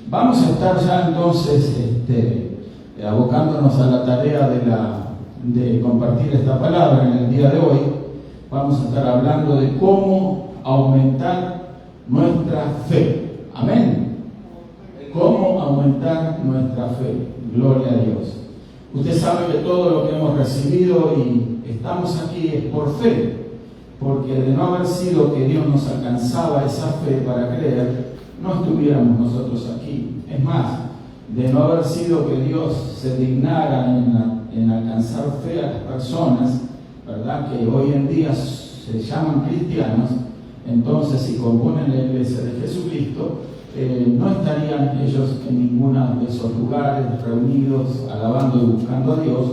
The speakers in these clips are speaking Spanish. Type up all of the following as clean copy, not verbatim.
Vamos a estar ya entonces abocándonos a la tarea de compartir esta palabra en el día de hoy. Vamos a estar hablando de cómo aumentar nuestra fe. Amén. Cómo aumentar nuestra fe. Gloria a Dios. Usted sabe que todo lo que hemos recibido y estamos aquí es por fe, porque de no haber sido que Dios nos alcanzaba esa fe para creer, no estuviéramos nosotros aquí. Es más, de no haber sido que Dios se dignara en alcanzar fe a las personas, ¿verdad?, que hoy en día se llaman cristianos, entonces si componen la iglesia de Jesucristo, no estarían ellos en ninguno de esos lugares reunidos, alabando y buscando a Dios,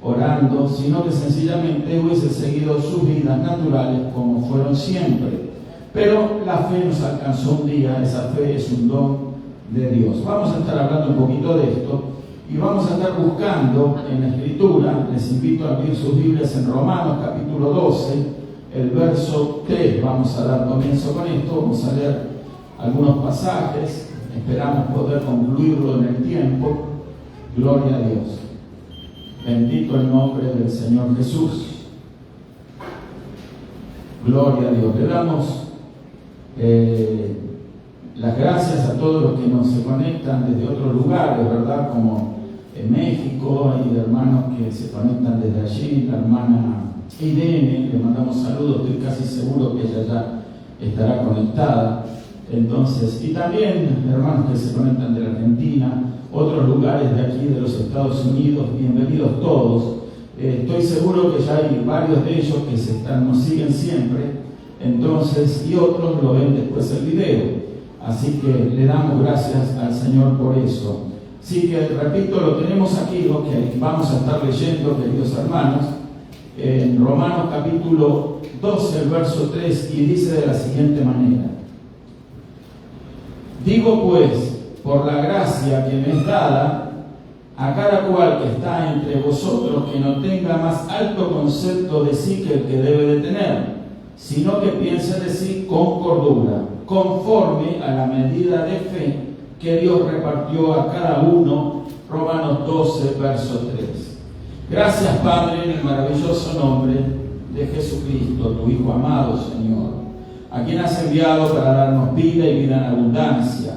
orando, sino que sencillamente hubiese seguido sus vidas naturales como fueron siempre. Pero la fe nos alcanzó un día, esa fe es un don de Dios. Vamos a estar hablando un poquito de esto y vamos a estar buscando en la Escritura. Les invito a abrir sus Biblias en Romanos capítulo 12, el verso 3. Vamos a dar comienzo con esto, vamos a leer algunos pasajes, esperamos poder concluirlo en el tiempo. Gloria a Dios. Bendito el nombre del Señor Jesús. Gloria a Dios. Le damos las gracias a todos los que nos se conectan desde otros lugares, ¿verdad? Como en México, hay hermanos que se conectan desde allí. La hermana Irene, le mandamos saludos, estoy casi seguro que ella ya estará conectada. Entonces, y también hermanos que se conectan de la Argentina, otros lugares de aquí, de los Estados Unidos, bienvenidos todos. Estoy seguro que ya hay varios de ellos que nos siguen siempre, entonces, y otros lo ven después el video. Así que le damos gracias al Señor por eso. Así que, repito, lo tenemos aquí, lo que vamos a estar leyendo, queridos hermanos, en Romanos capítulo 12, el verso 3, y dice de la siguiente manera: digo pues, por la gracia que me es dada, a cada cual que está entre vosotros, que no tenga más alto concepto de sí que el que debe de tener, sino que piense de sí con cordura, conforme a la medida de fe que Dios repartió a cada uno. Romanos 12, verso 3. Gracias, Padre, en el maravilloso nombre de Jesucristo, tu Hijo amado, Señor, a quien has enviado para darnos vida y vida en abundancia.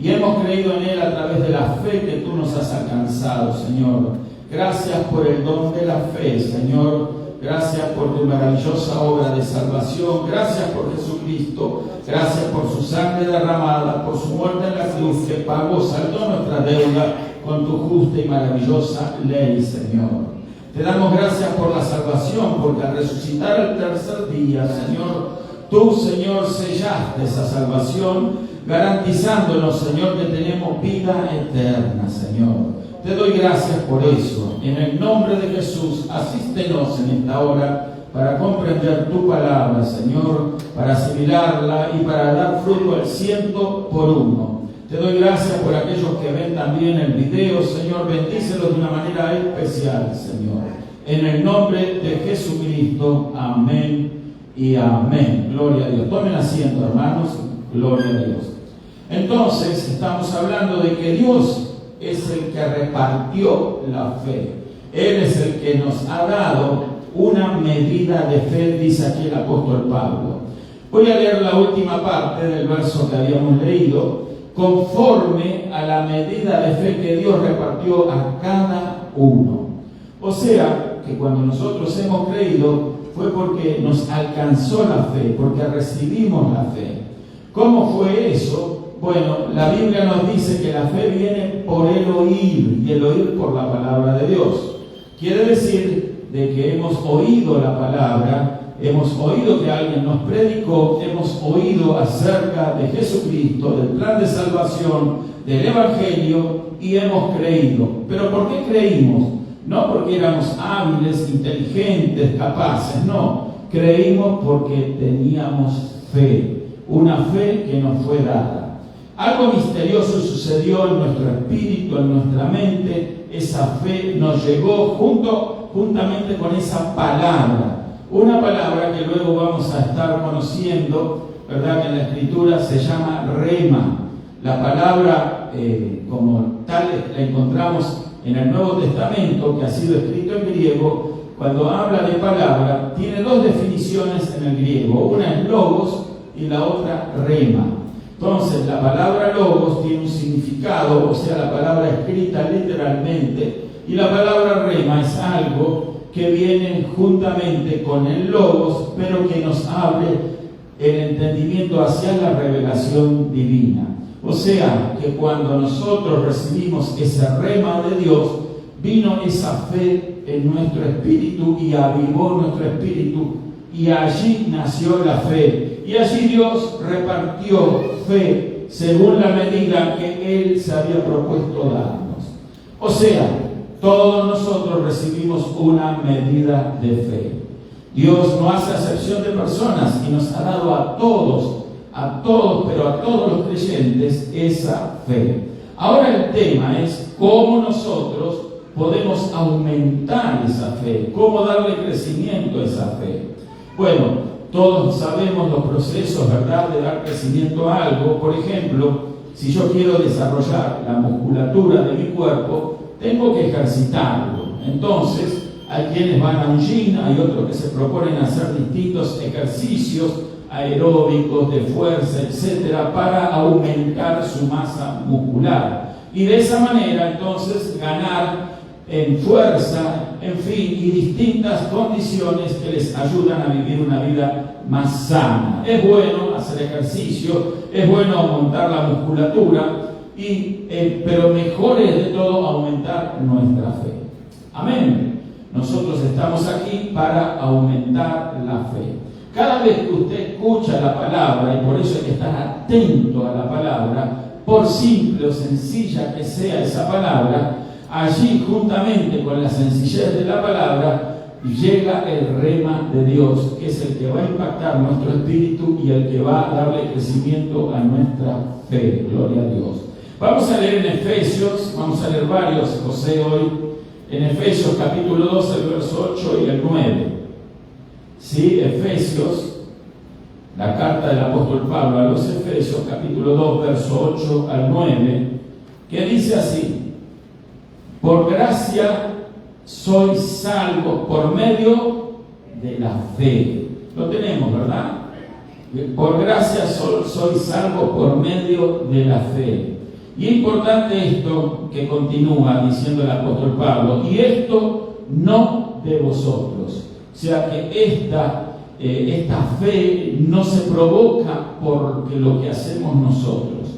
Y hemos creído en Él a través de la fe que tú nos has alcanzado, Señor. Gracias por el don de la fe, Señor. Gracias por tu maravillosa obra de salvación. Gracias por Jesucristo. Gracias por su sangre derramada, por su muerte en la cruz que pagó, saldó nuestra deuda con tu justa y maravillosa ley, Señor. Te damos gracias por la salvación, porque al resucitar el tercer día, Señor, tú, Señor, sellaste esa salvación, garantizándonos, Señor, que tenemos vida eterna, Señor. Te doy gracias por eso. En el nombre de Jesús, asístenos en esta hora para comprender tu palabra, Señor, para asimilarla y para dar fruto al 100%. Te doy gracias por aquellos que ven también el video, Señor. Bendícelos de una manera especial, Señor. En el nombre de Jesucristo, amén y amén. Gloria a Dios. Tomen asiento, hermanos. Gloria a Dios. Entonces, estamos hablando de que Dios es el que repartió la fe. Él es el que nos ha dado una medida de fe, dice aquí el apóstol Pablo. Voy a leer la última parte del verso que habíamos leído. Conforme a la medida de fe que Dios repartió a cada uno. O sea, que cuando nosotros hemos creído fue porque nos alcanzó la fe, porque recibimos la fe. ¿Cómo fue eso? Bueno, la Biblia nos dice que la fe viene por el oír, y el oír por la palabra de Dios. Quiere decir de que hemos oído la palabra, hemos oído que alguien nos predicó, hemos oído acerca de Jesucristo, del plan de salvación, del Evangelio, y hemos creído. ¿Pero por qué creímos? No porque éramos hábiles, inteligentes, capaces, no. Creímos porque teníamos fe, una fe que nos fue dada. Algo misterioso sucedió en nuestro espíritu, en nuestra mente. Esa fe nos llegó juntamente con esa palabra. Una palabra que luego vamos a estar conociendo, ¿verdad? Que en la Escritura se llama rema. La palabra como tal la encontramos en el Nuevo Testamento, que ha sido escrito en griego. Cuando habla de palabra, tiene dos definiciones en el griego. Una es logos y la otra rema. Entonces, la palabra logos tiene un significado, o sea, la palabra escrita literalmente, y la palabra rema es algo que viene juntamente con el logos, pero que nos abre el entendimiento hacia la revelación divina. O sea, que cuando nosotros recibimos ese rema de Dios, vino esa fe en nuestro espíritu y avivó nuestro espíritu, y allí nació la fe. Y allí Dios repartió fe según la medida que Él se había propuesto darnos. O sea, todos nosotros recibimos una medida de fe. Dios no hace acepción de personas y nos ha dado a todos, pero a todos los creyentes, esa fe. Ahora el tema es cómo nosotros podemos aumentar esa fe, cómo darle crecimiento a esa fe. Bueno, todos sabemos los procesos, ¿verdad?, de dar crecimiento a algo. Por ejemplo, si yo quiero desarrollar la musculatura de mi cuerpo, tengo que ejercitarlo. Entonces, hay quienes van a un gym, hay otros que se proponen hacer distintos ejercicios aeróbicos, de fuerza, etcétera, para aumentar su masa muscular. Y de esa manera, entonces, ganar en fuerza, en fin, y distintas condiciones que les ayudan a vivir una vida más sana. Es bueno hacer ejercicio, es bueno aumentar la musculatura, pero mejor es de todo aumentar nuestra fe. Amén. Nosotros estamos aquí para aumentar la fe. Cada vez que usted escucha la palabra, y por eso hay que estar atento a la palabra, por simple o sencilla que sea esa palabra, allí juntamente con la sencillez de la palabra llega el rema de Dios, que es el que va a impactar nuestro espíritu y el que va a darle crecimiento a nuestra fe. Gloria a Dios. Vamos a leer en Efesios, vamos a leer varios, José, hoy, en Efesios capítulo 2, el verso 8 y el 9. Sí, Efesios, la carta del apóstol Pablo a los Efesios, capítulo 2, verso 8 al 9, que dice así: por gracia sois salvos por medio de la fe. Lo tenemos, ¿verdad? Por gracia sois salvos por medio de la fe. Y es importante esto que continúa diciendo el apóstol Pablo: y esto no de vosotros. O sea que esta fe no se provoca por lo que hacemos nosotros,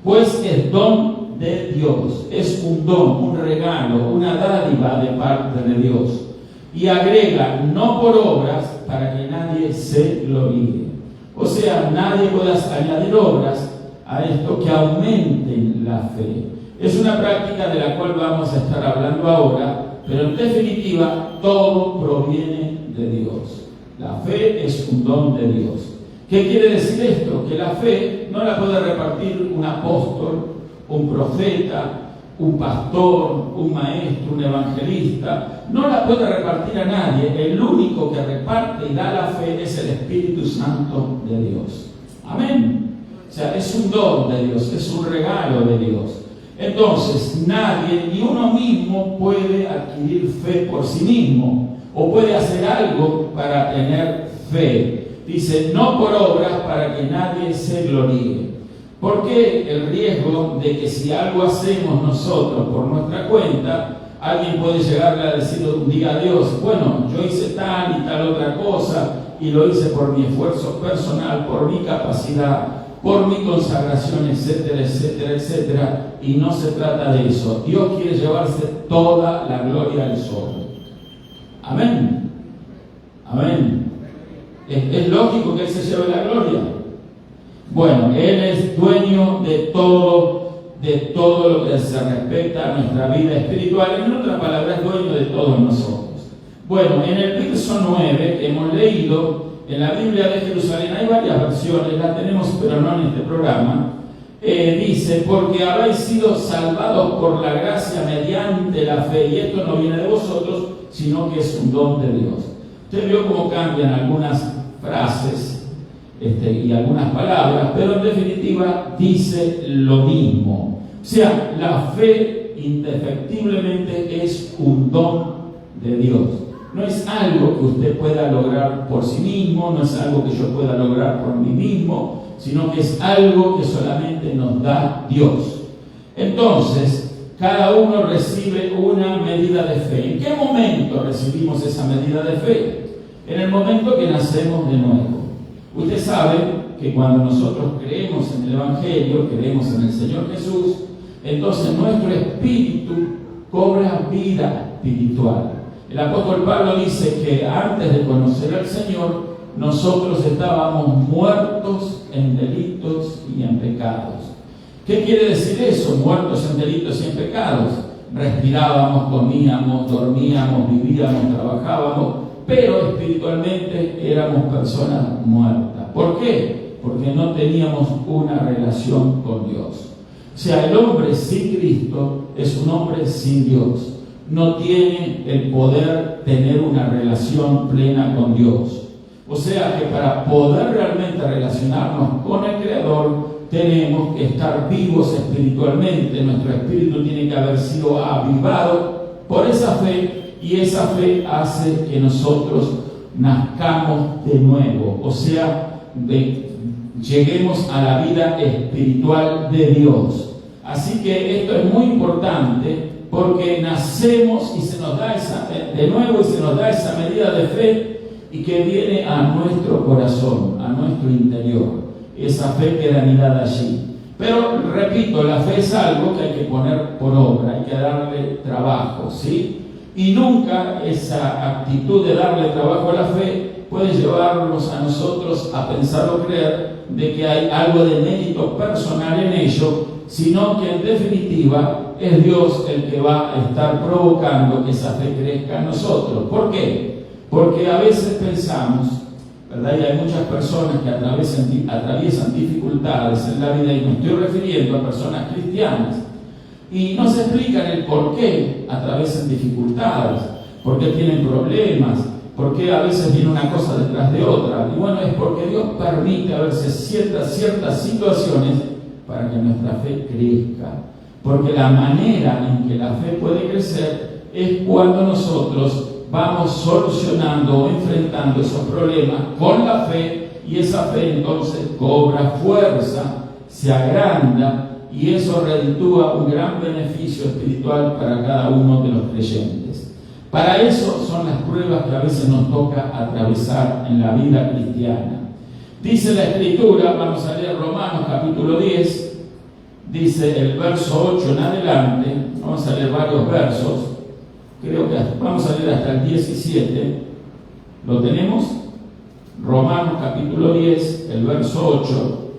pues es don de Dios, es un don, un regalo, una dádiva de parte de Dios. Y agrega, no por obras, para que nadie se gloríe. O sea, nadie puede añadir obras a esto que aumenten la fe. Es una práctica de la cual vamos a estar hablando ahora, pero en definitiva todo proviene de Dios. La fe es un don de Dios. ¿Qué quiere decir esto? Que la fe no la puede repartir un apóstol, un profeta, un pastor, un maestro, un evangelista. No la puede repartir a nadie. El único que reparte y da la fe es el Espíritu Santo de Dios. Amén. O sea, es un don de Dios, es un regalo de Dios. Entonces, nadie, ni uno mismo, puede adquirir fe por sí mismo, o puede hacer algo para tener fe. Dice, no por obras, para que nadie se gloríe. Porque el riesgo de que si algo hacemos nosotros por nuestra cuenta, alguien puede llegarle a decir un día a Dios: bueno, yo hice tal y tal otra cosa, y lo hice por mi esfuerzo personal, por mi capacidad, por mi consagración, etcétera, etcétera, etcétera. Y no se trata de eso. Dios quiere llevarse toda la gloria al sol. Amén. Amén. Es lógico que Él se lleve la gloria. Bueno, Él es dueño de todo lo que se respecta a nuestra vida espiritual. En otras palabras, es dueño de todos nosotros. Bueno, en el verso 9 que hemos leído, en la Biblia de Jerusalén, hay varias versiones, la tenemos pero no en este programa. Dice, porque habéis sido salvados por la gracia mediante la fe, y esto no viene de vosotros, sino que es un don de Dios. Usted vio cómo cambian algunas frases y algunas palabras, pero en definitiva dice lo mismo. O sea, la fe indefectiblemente es un don de Dios. No es algo que usted pueda lograr por sí mismo, no es algo que yo pueda lograr por mí mismo, sino que es algo que solamente nos da Dios. Entonces, cada uno recibe una medida de fe. ¿En qué momento recibimos esa medida de fe? En el momento que nacemos de nuevo. Usted sabe que cuando nosotros creemos en el Evangelio, creemos en el Señor Jesús, entonces nuestro espíritu cobra vida espiritual. El apóstol Pablo dice que antes de conocer al Señor, nosotros estábamos muertos en delitos y en pecados. ¿Qué quiere decir eso? Muertos en delitos y en pecados. Respirábamos, comíamos, dormíamos, vivíamos, trabajábamos, pero espiritualmente éramos personas muertas. ¿Por qué? Porque no teníamos una relación con Dios. O sea, el hombre sin Cristo es un hombre sin Dios. No tiene el poder tener una relación plena con Dios. O sea que para poder realmente relacionarnos con el Creador, tenemos que estar vivos espiritualmente. Nuestro espíritu tiene que haber sido avivado por esa fe, y esa fe hace que nosotros nazcamos de nuevo. O sea, lleguemos a la vida espiritual de Dios. Así que esto es muy importante, porque nacemos y se nos da de nuevo y se nos da esa medida de fe, y que viene a nuestro corazón, a nuestro interior. Esa fe queda anidada allí. Pero repito, la fe es algo que hay que poner por obra, hay que darle trabajo, ¿sí? Y nunca esa actitud de darle trabajo a la fe puede llevarnos a nosotros a pensar o creer de que hay algo de mérito personal en ello, sino que en definitiva es Dios el que va a estar provocando que esa fe crezca en nosotros. ¿Por qué? Porque a veces pensamos, ¿verdad? Y hay muchas personas que atraviesan dificultades en la vida, y me estoy refiriendo a personas cristianas, y no se explican el por qué atraviesan dificultades, por qué tienen problemas, por qué a veces viene una cosa detrás de otra. Y bueno, es porque Dios permite a veces ciertas situaciones para que nuestra fe crezca. Porque la manera en que la fe puede crecer es cuando nosotros vamos solucionando o enfrentando esos problemas con la fe, y esa fe entonces cobra fuerza, se agranda, y eso reditúa un gran beneficio espiritual para cada uno de los creyentes. Para eso son las pruebas que a veces nos toca atravesar en la vida cristiana. Dice la Escritura, vamos a leer Romanos capítulo 10, dice el verso 8 en adelante, vamos a leer varios versos, creo que vamos a leer hasta el 17, ¿lo tenemos? Romanos capítulo 10, el verso 8,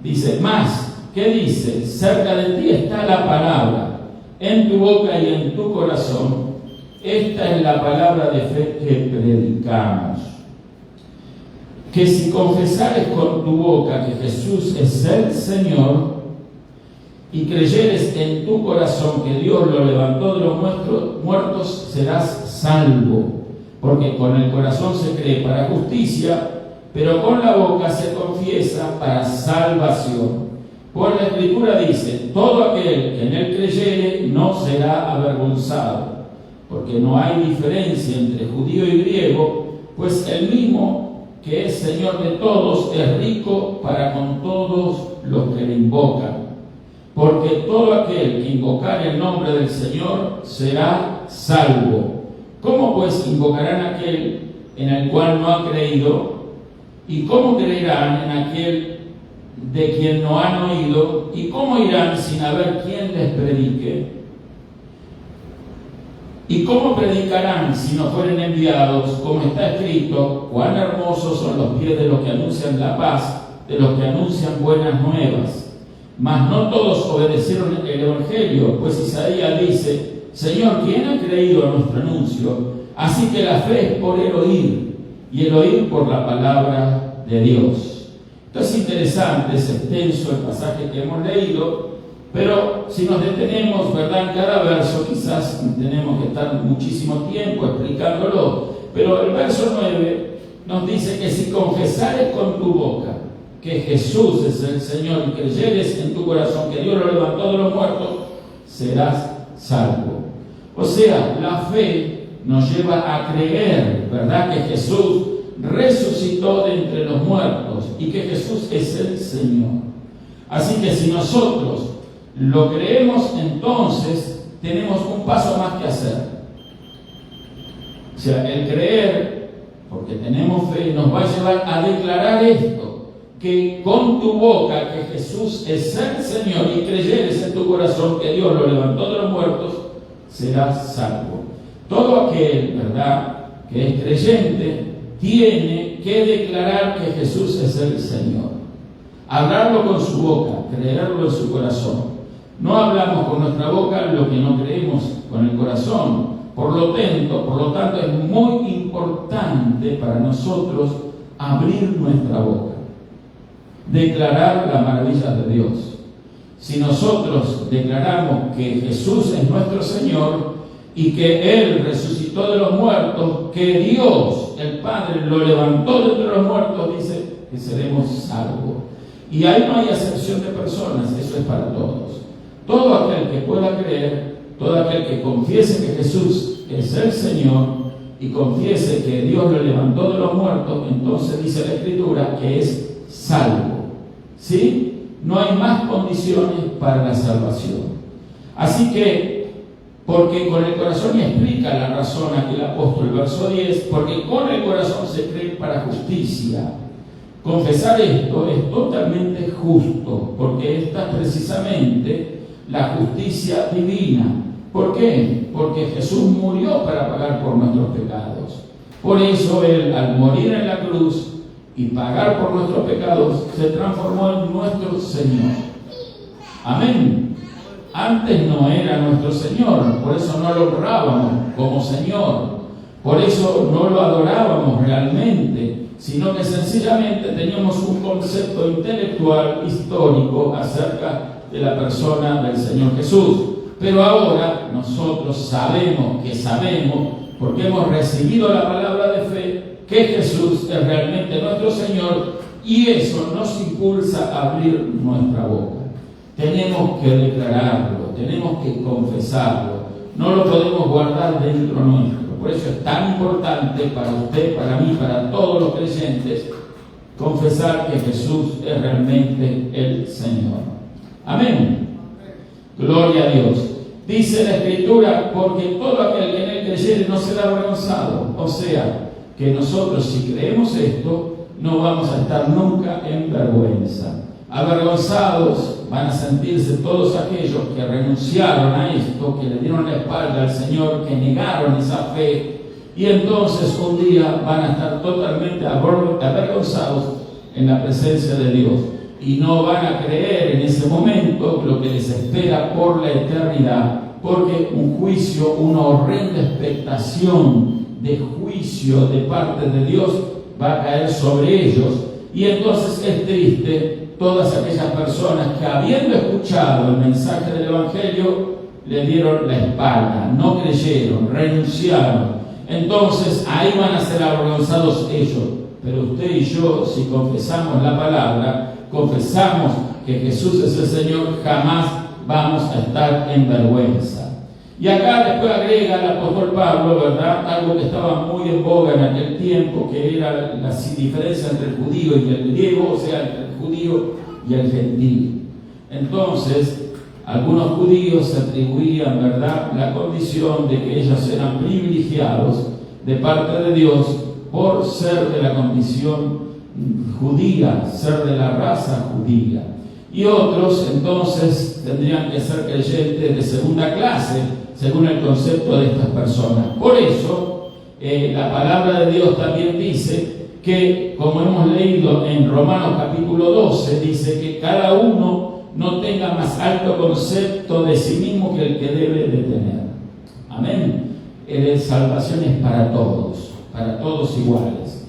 dice: más, ¿qué dice? Cerca de ti está la palabra, en tu boca y en tu corazón. Esta es la palabra de fe que predicamos. Que si confesares con tu boca que Jesús es el Señor, y creyeres en tu corazón que Dios lo levantó de los muertos, serás salvo. Porque con el corazón se cree para justicia, pero con la boca se confiesa para salvación. Pues la Escritura dice: todo aquel que en él creyere no será avergonzado, porque no hay diferencia entre judío y griego, pues el mismo que es Señor de todos es rico para con todos los que le invocan. Porque todo aquel que invocare el nombre del Señor será salvo. ¿Cómo pues invocarán aquel en el cual no han creído? ¿Y cómo creerán en aquel de quien no han oído? ¿Y cómo irán sin haber quien les predique? ¿Y cómo predicarán si no fueren enviados? Como está escrito: cuán hermosos son los pies de los que anuncian la paz, de los que anuncian buenas nuevas. Mas no todos obedecieron el Evangelio, pues Isaías dice: Señor, ¿quién ha creído a nuestro anuncio? Así que la fe es por el oír, y el oír por la palabra de Dios. Esto es interesante, es extenso el pasaje que hemos leído, pero si nos detenemos, ¿verdad?, en cada verso, quizás tenemos que estar muchísimo tiempo explicándolo. Pero el verso 9 nos dice que si confesares con tu boca que Jesús es el Señor y creyeres en tu corazón que Dios lo levantó de los muertos, serás salvo. O sea, la fe nos lleva a creer, ¿verdad?, que Jesús resucitó de entre los muertos y que Jesús es el Señor. Así que si nosotros lo creemos, entonces tenemos un paso más que hacer. O sea, el creer, porque tenemos fe, nos va a llevar a declarar esto, que con tu boca que Jesús es el Señor y creyeres en tu corazón que Dios lo levantó de los muertos, serás salvo. Todo aquel, ¿verdad?, que es creyente, tiene que declarar que Jesús es el Señor. Hablarlo con su boca, creerlo en su corazón. No hablamos con nuestra boca lo que no creemos con el corazón. Por lo tanto, es muy importante para nosotros abrir nuestra boca, declarar las maravillas de Dios. Si nosotros declaramos que Jesús es nuestro Señor y que Él resucitó de los muertos, que Dios, el Padre, lo levantó de entre los muertos, dice que seremos salvos. Y ahí no hay acepción de personas, eso es para todos. Todo aquel que pueda creer, todo aquel que confiese que Jesús es el Señor y confiese que Dios lo levantó de los muertos, entonces dice la Escritura que es salvo. ¿Sí? No hay más condiciones para la salvación. Así que, porque con el corazón, y explica la razón aquí el apóstol, verso 10, porque con el corazón se cree para justicia. Confesar esto es totalmente justo, porque esta es precisamente la justicia divina. ¿Por qué? Porque Jesús murió para pagar por nuestros pecados. Por eso Él, al morir en la cruz y pagar por nuestros pecados, se transformó en nuestro Señor. Amén. Antes no era nuestro Señor, por eso no lo honrábamos como Señor, por eso no lo adorábamos realmente, sino que sencillamente teníamos un concepto intelectual, histórico, acerca de la persona del Señor Jesús. Pero ahora nosotros sabemos, porque hemos recibido la palabra de fe, que Jesús es realmente nuestro Señor, y eso nos impulsa a abrir nuestra boca. Tenemos que declararlo, tenemos que confesarlo, no lo podemos guardar dentro nuestro. Por eso es tan importante para usted, para mí, para todos los creyentes, confesar que Jesús es realmente el Señor. Amén. Gloria a Dios. Dice la Escritura, porque todo aquel que en él creyere no será avergonzado. O sea, que nosotros, si creemos esto, no vamos a estar nunca en vergüenza. Avergonzados van a sentirse todos aquellos que renunciaron a esto, que le dieron la espalda al Señor, que negaron esa fe, y entonces un día van a estar totalmente avergonzados en la presencia de Dios, y no van a creer en ese momento lo que les espera por la eternidad, porque un juicio, una horrenda expectación de juicio de parte de Dios va a caer sobre ellos. Y entonces es triste todas aquellas personas que, habiendo escuchado el mensaje del Evangelio, le dieron la espalda, no creyeron, renunciaron. Entonces ahí van a ser avergonzados ellos. Pero usted y yo, si confesamos la palabra, confesamos que Jesús es el Señor, jamás vamos a estar en vergüenza. Y acá después agrega el apóstol Pablo, ¿verdad?, algo que estaba muy en boga en aquel tiempo, que era la diferencia entre el judío y el griego, o sea, entre el judío y el gentil. Entonces, algunos judíos se atribuían, ¿verdad?, la condición de que ellos eran privilegiados de parte de Dios por ser de la condición judía, ser de la raza judía. Y otros, entonces, tendrían que ser creyentes de segunda clase, según el concepto de estas personas. Por eso, la palabra de Dios también dice que, como hemos leído en Romanos capítulo 12, dice que cada uno no tenga más alto concepto de sí mismo que el que debe de tener. Amén. La salvación es para todos iguales.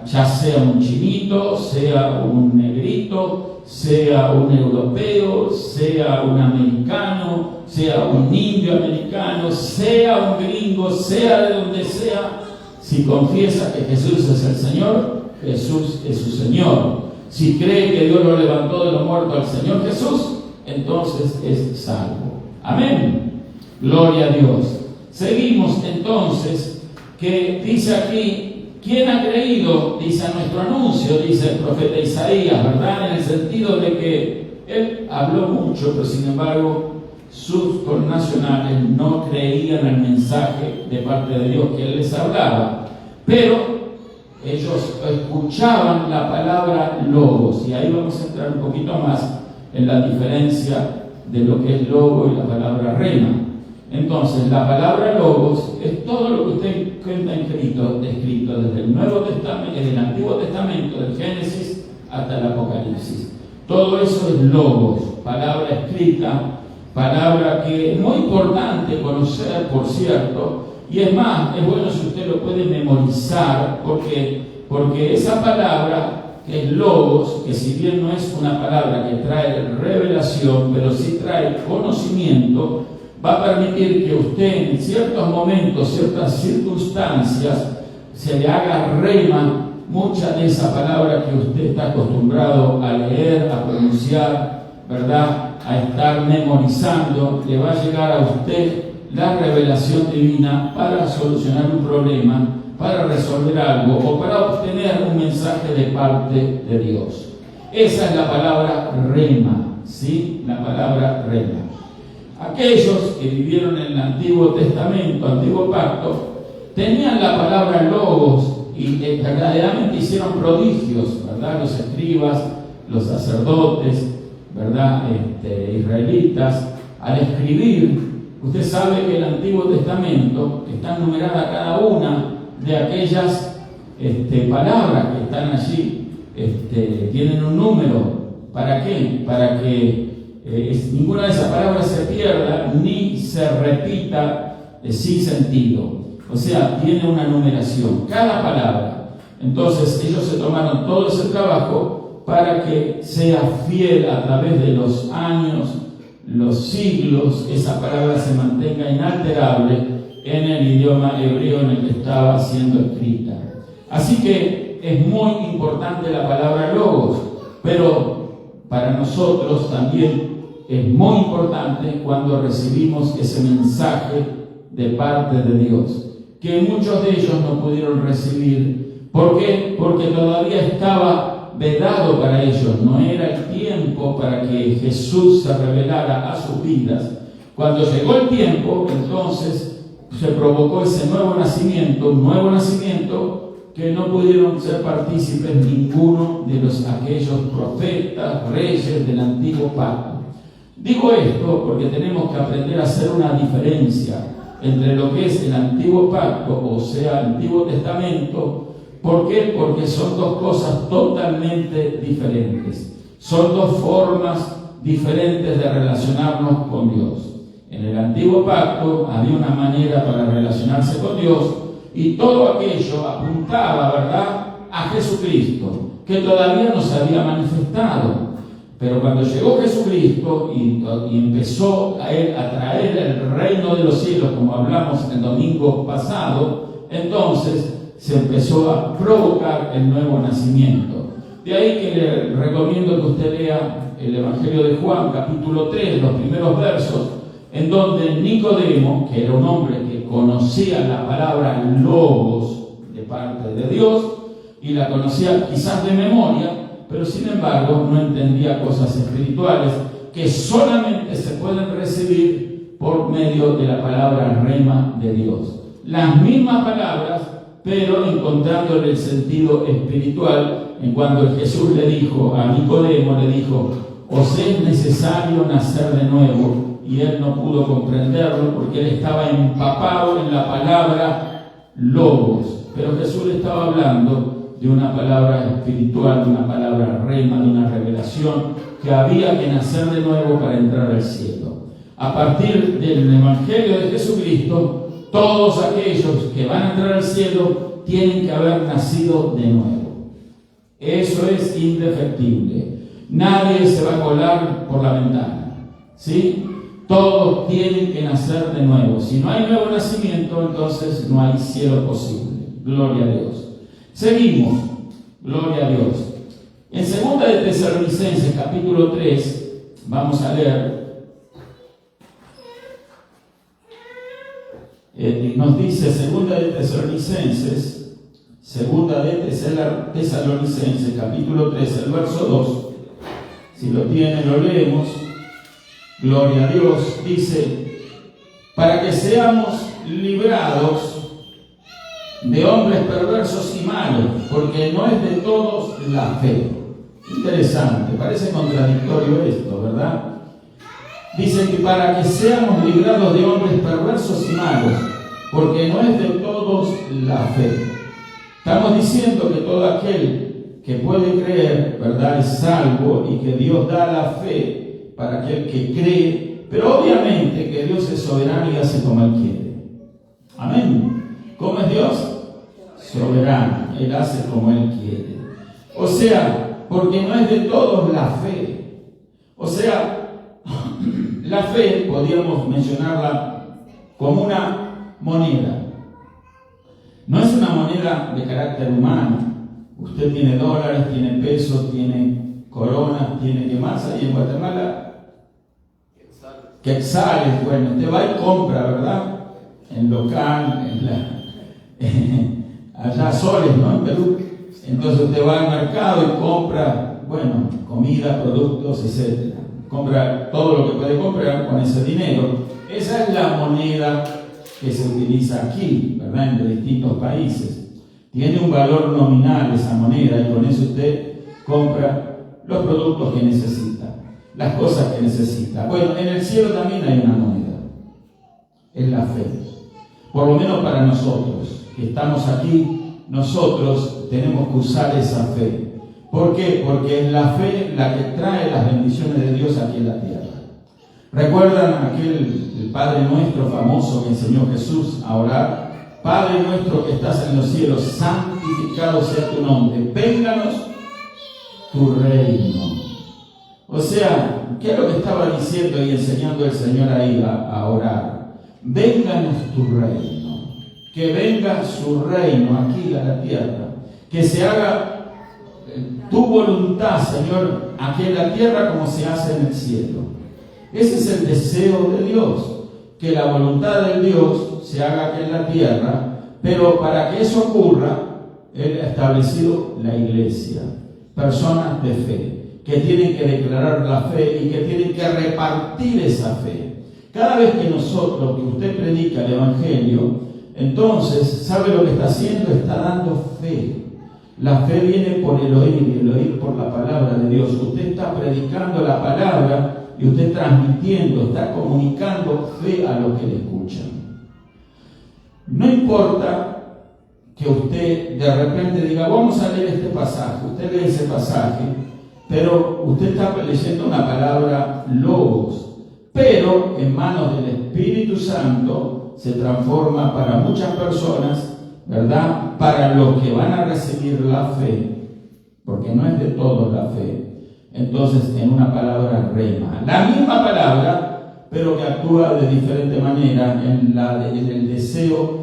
Ya sea un chinito, sea un negrito, sea un europeo, sea un americano, sea un indio americano, sea un gringo, sea de donde sea, Si confiesa que Jesús es el Señor, Jesús es su Señor. Si cree que Dios lo levantó de los muertos al Señor Jesús, entonces es salvo. Amén. Gloria a Dios. Seguimos entonces, que dice aquí, ¿quién ha creído? Dice a nuestro anuncio, dice el profeta Isaías, ¿verdad? En el sentido de que él habló mucho, pero sin embargo sus connacionales no creían el mensaje de parte de Dios que él les hablaba, pero ellos escuchaban la palabra logos, y ahí vamos a entrar un poquito más en la diferencia de lo que es logo y la palabra rema. Entonces, la palabra logos es todo lo que usted encuentra descrito desde el Nuevo Testamento, desde el Antiguo Testamento, del Génesis hasta el Apocalipsis. Todo eso es logos, palabra escrita, palabra que es muy importante conocer, por cierto, y es más, es bueno si usted lo puede memorizar, porque esa palabra que es logos, que si bien no es una palabra que trae revelación, pero sí trae conocimiento, va a permitir que usted en ciertos momentos, ciertas circunstancias, se le haga rema mucha de esa palabra que usted está acostumbrado a leer, a pronunciar, ¿verdad?, a estar memorizando. Le va a llegar a usted la revelación divina para solucionar un problema, para resolver algo o para obtener un mensaje de parte de Dios. Esa es la palabra rema, ¿sí? La palabra rema. Aquellos que vivieron en el Antiguo Testamento, Antiguo Pacto, tenían la palabra logos y verdaderamente hicieron prodigios, ¿verdad? Los escribas, los sacerdotes, ¿verdad? Israelitas, al escribir, usted sabe que el Antiguo Testamento está numerada cada una de aquellas palabras que están allí, tienen un número. ¿Para qué? Para que ninguna de esas palabras se pierda ni se repita sin sentido. O sea, tiene una numeración, cada palabra. Entonces ellos se tomaron todo ese trabajo para que sea fiel a través de los años, los siglos, esa palabra se mantenga inalterable en el idioma hebreo en el que estaba siendo escrita. Así que es muy importante la palabra logos, pero para nosotros también es muy importante cuando recibimos ese mensaje de parte de Dios, que muchos de ellos no pudieron recibir. ¿Por qué? Porque todavía estaba vedado para ellos, no era el tiempo para que Jesús se revelara a sus vidas. Cuando llegó el tiempo, entonces se provocó ese nuevo nacimiento, un nuevo nacimiento que no pudieron ser partícipes ninguno de aquellos profetas, reyes del Antiguo Pacto. Digo esto porque tenemos que aprender a hacer una diferencia entre lo que es el Antiguo Pacto, o sea, el Antiguo Testamento. ¿Por qué? Porque son dos cosas totalmente diferentes. Son dos formas diferentes de relacionarnos con Dios. En el Antiguo Pacto había una manera para relacionarse con Dios y todo aquello apuntaba, ¿verdad?, a Jesucristo, que todavía no se había manifestado. Pero cuando llegó Jesucristo y empezó a traer el reino de los cielos, como hablamos el domingo pasado, entonces se empezó a provocar el nuevo nacimiento. De ahí que le recomiendo que usted lea el Evangelio de Juan, capítulo 3, los primeros versos, en donde Nicodemo, que era un hombre que conocía la palabra logos de parte de Dios, y la conocía quizás de memoria, pero sin embargo no entendía cosas espirituales que solamente se pueden recibir por medio de la palabra rema de Dios. Las mismas palabras, pero encontrándole el sentido espiritual. En cuando Jesús le dijo a Nicodemo, le dijo: os es necesario nacer de nuevo, y él no pudo comprenderlo porque él estaba empapado en la palabra logos, pero Jesús le estaba hablando de una palabra espiritual, de una palabra rema, de una revelación, que había que nacer de nuevo para entrar al cielo. A partir del Evangelio de Jesucristo, todos aquellos que van a entrar al cielo tienen que haber nacido de nuevo. Eso es indefectible. Nadie se va a colar por la ventana, ¿sí? Todos tienen que nacer de nuevo. Si no hay nuevo nacimiento, entonces no hay cielo posible. Gloria a Dios. Seguimos. Gloria a Dios. En 2 de Tesalonicenses, capítulo 3, vamos a leer. Nos dice 2 de Tesalonicenses, capítulo 3, el verso 2. Si lo tienen, lo leemos. Gloria a Dios. Dice: para que seamos librados de hombres perversos y malos, porque no es de todos la fe. Interesante, parece contradictorio esto, ¿verdad? Dice que para que seamos librados de hombres perversos y malos, porque no es de todos la fe. Estamos diciendo que todo aquel que puede creer, ¿verdad?, es salvo, y que Dios da la fe para aquel que cree, pero obviamente que Dios es soberano y hace como Él quiere. Amén. ¿Cómo es Dios? Soberano. Él hace como Él quiere. O sea, porque no es de todos la fe. O sea, la fe podríamos mencionarla como una moneda. No es una moneda de carácter humano. Usted tiene dólares, tiene pesos, tiene coronas, tiene ¿qué más hay en Guatemala? Quetzales. Bueno, usted va y compra, ¿verdad? En local, allá soles, ¿no? En Perú. Entonces usted va al mercado y compra, bueno, comida, productos, etc. Compra todo lo que puede comprar con ese dinero. Esa es la moneda que se utiliza aquí, ¿verdad?, en distintos países. Tiene un valor nominal esa moneda, y con eso usted compra los productos que necesita, las cosas que necesita. Bueno, en el cielo también hay una moneda. Es la fe. Por lo menos para nosotros que estamos aquí, nosotros tenemos que usar esa fe. ¿Por qué? Porque es la fe la que trae las bendiciones de Dios aquí en la tierra. ¿Recuerdan el Padre Nuestro famoso que enseñó Jesús a orar? Padre nuestro que estás en los cielos, santificado sea tu nombre, vénganos tu reino. O sea, ¿qué es lo que estaba diciendo y enseñando el Señor ahí a orar? Vénganos tu reino, que venga su reino aquí a la tierra, que se haga tu voluntad, Señor, aquí en la tierra como se hace en el cielo. Ese es el deseo de Dios, que la voluntad de Dios se haga aquí en la tierra, pero para que eso ocurra, Él ha establecido la iglesia, personas de fe, que tienen que declarar la fe y que tienen que repartir esa fe. Cada vez que nosotros, que usted predica el Evangelio, entonces, ¿sabe lo que está haciendo? Está dando fe. La fe viene por el oír, y el oír por la palabra de Dios. Usted está predicando la palabra y usted transmitiendo, está comunicando fe a los que le escuchan. No importa que usted de repente diga, vamos a leer este pasaje. Usted lee ese pasaje, pero usted está leyendo una palabra logos, pero en manos del Espíritu Santo se transforma para muchas personas, ¿verdad?, para los que van a recibir la fe, porque no es de todos la fe. Entonces, en una palabra rema, la misma palabra, pero que actúa de diferente manera en el deseo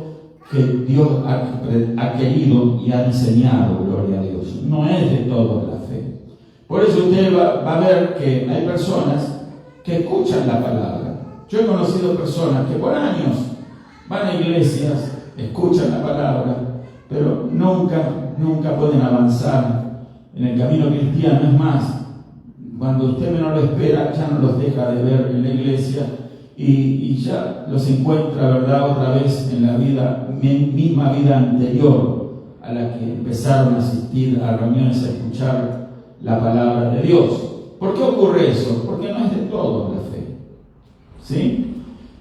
que Dios ha querido y ha diseñado, gloria a Dios. No es de todos la fe. Por eso usted va a ver que hay personas que escuchan la palabra. Yo he conocido personas que por años van a iglesias, escuchan la palabra, pero nunca pueden avanzar en el camino cristiano. Es más, cuando usted menos lo espera, ya no los deja de ver en la iglesia y ya los encuentra, ¿verdad?, otra vez en la misma vida anterior a la que empezaron a asistir a reuniones a escuchar la palabra de Dios. ¿Por qué ocurre eso? Porque no es de todos la fe. ¿Sí?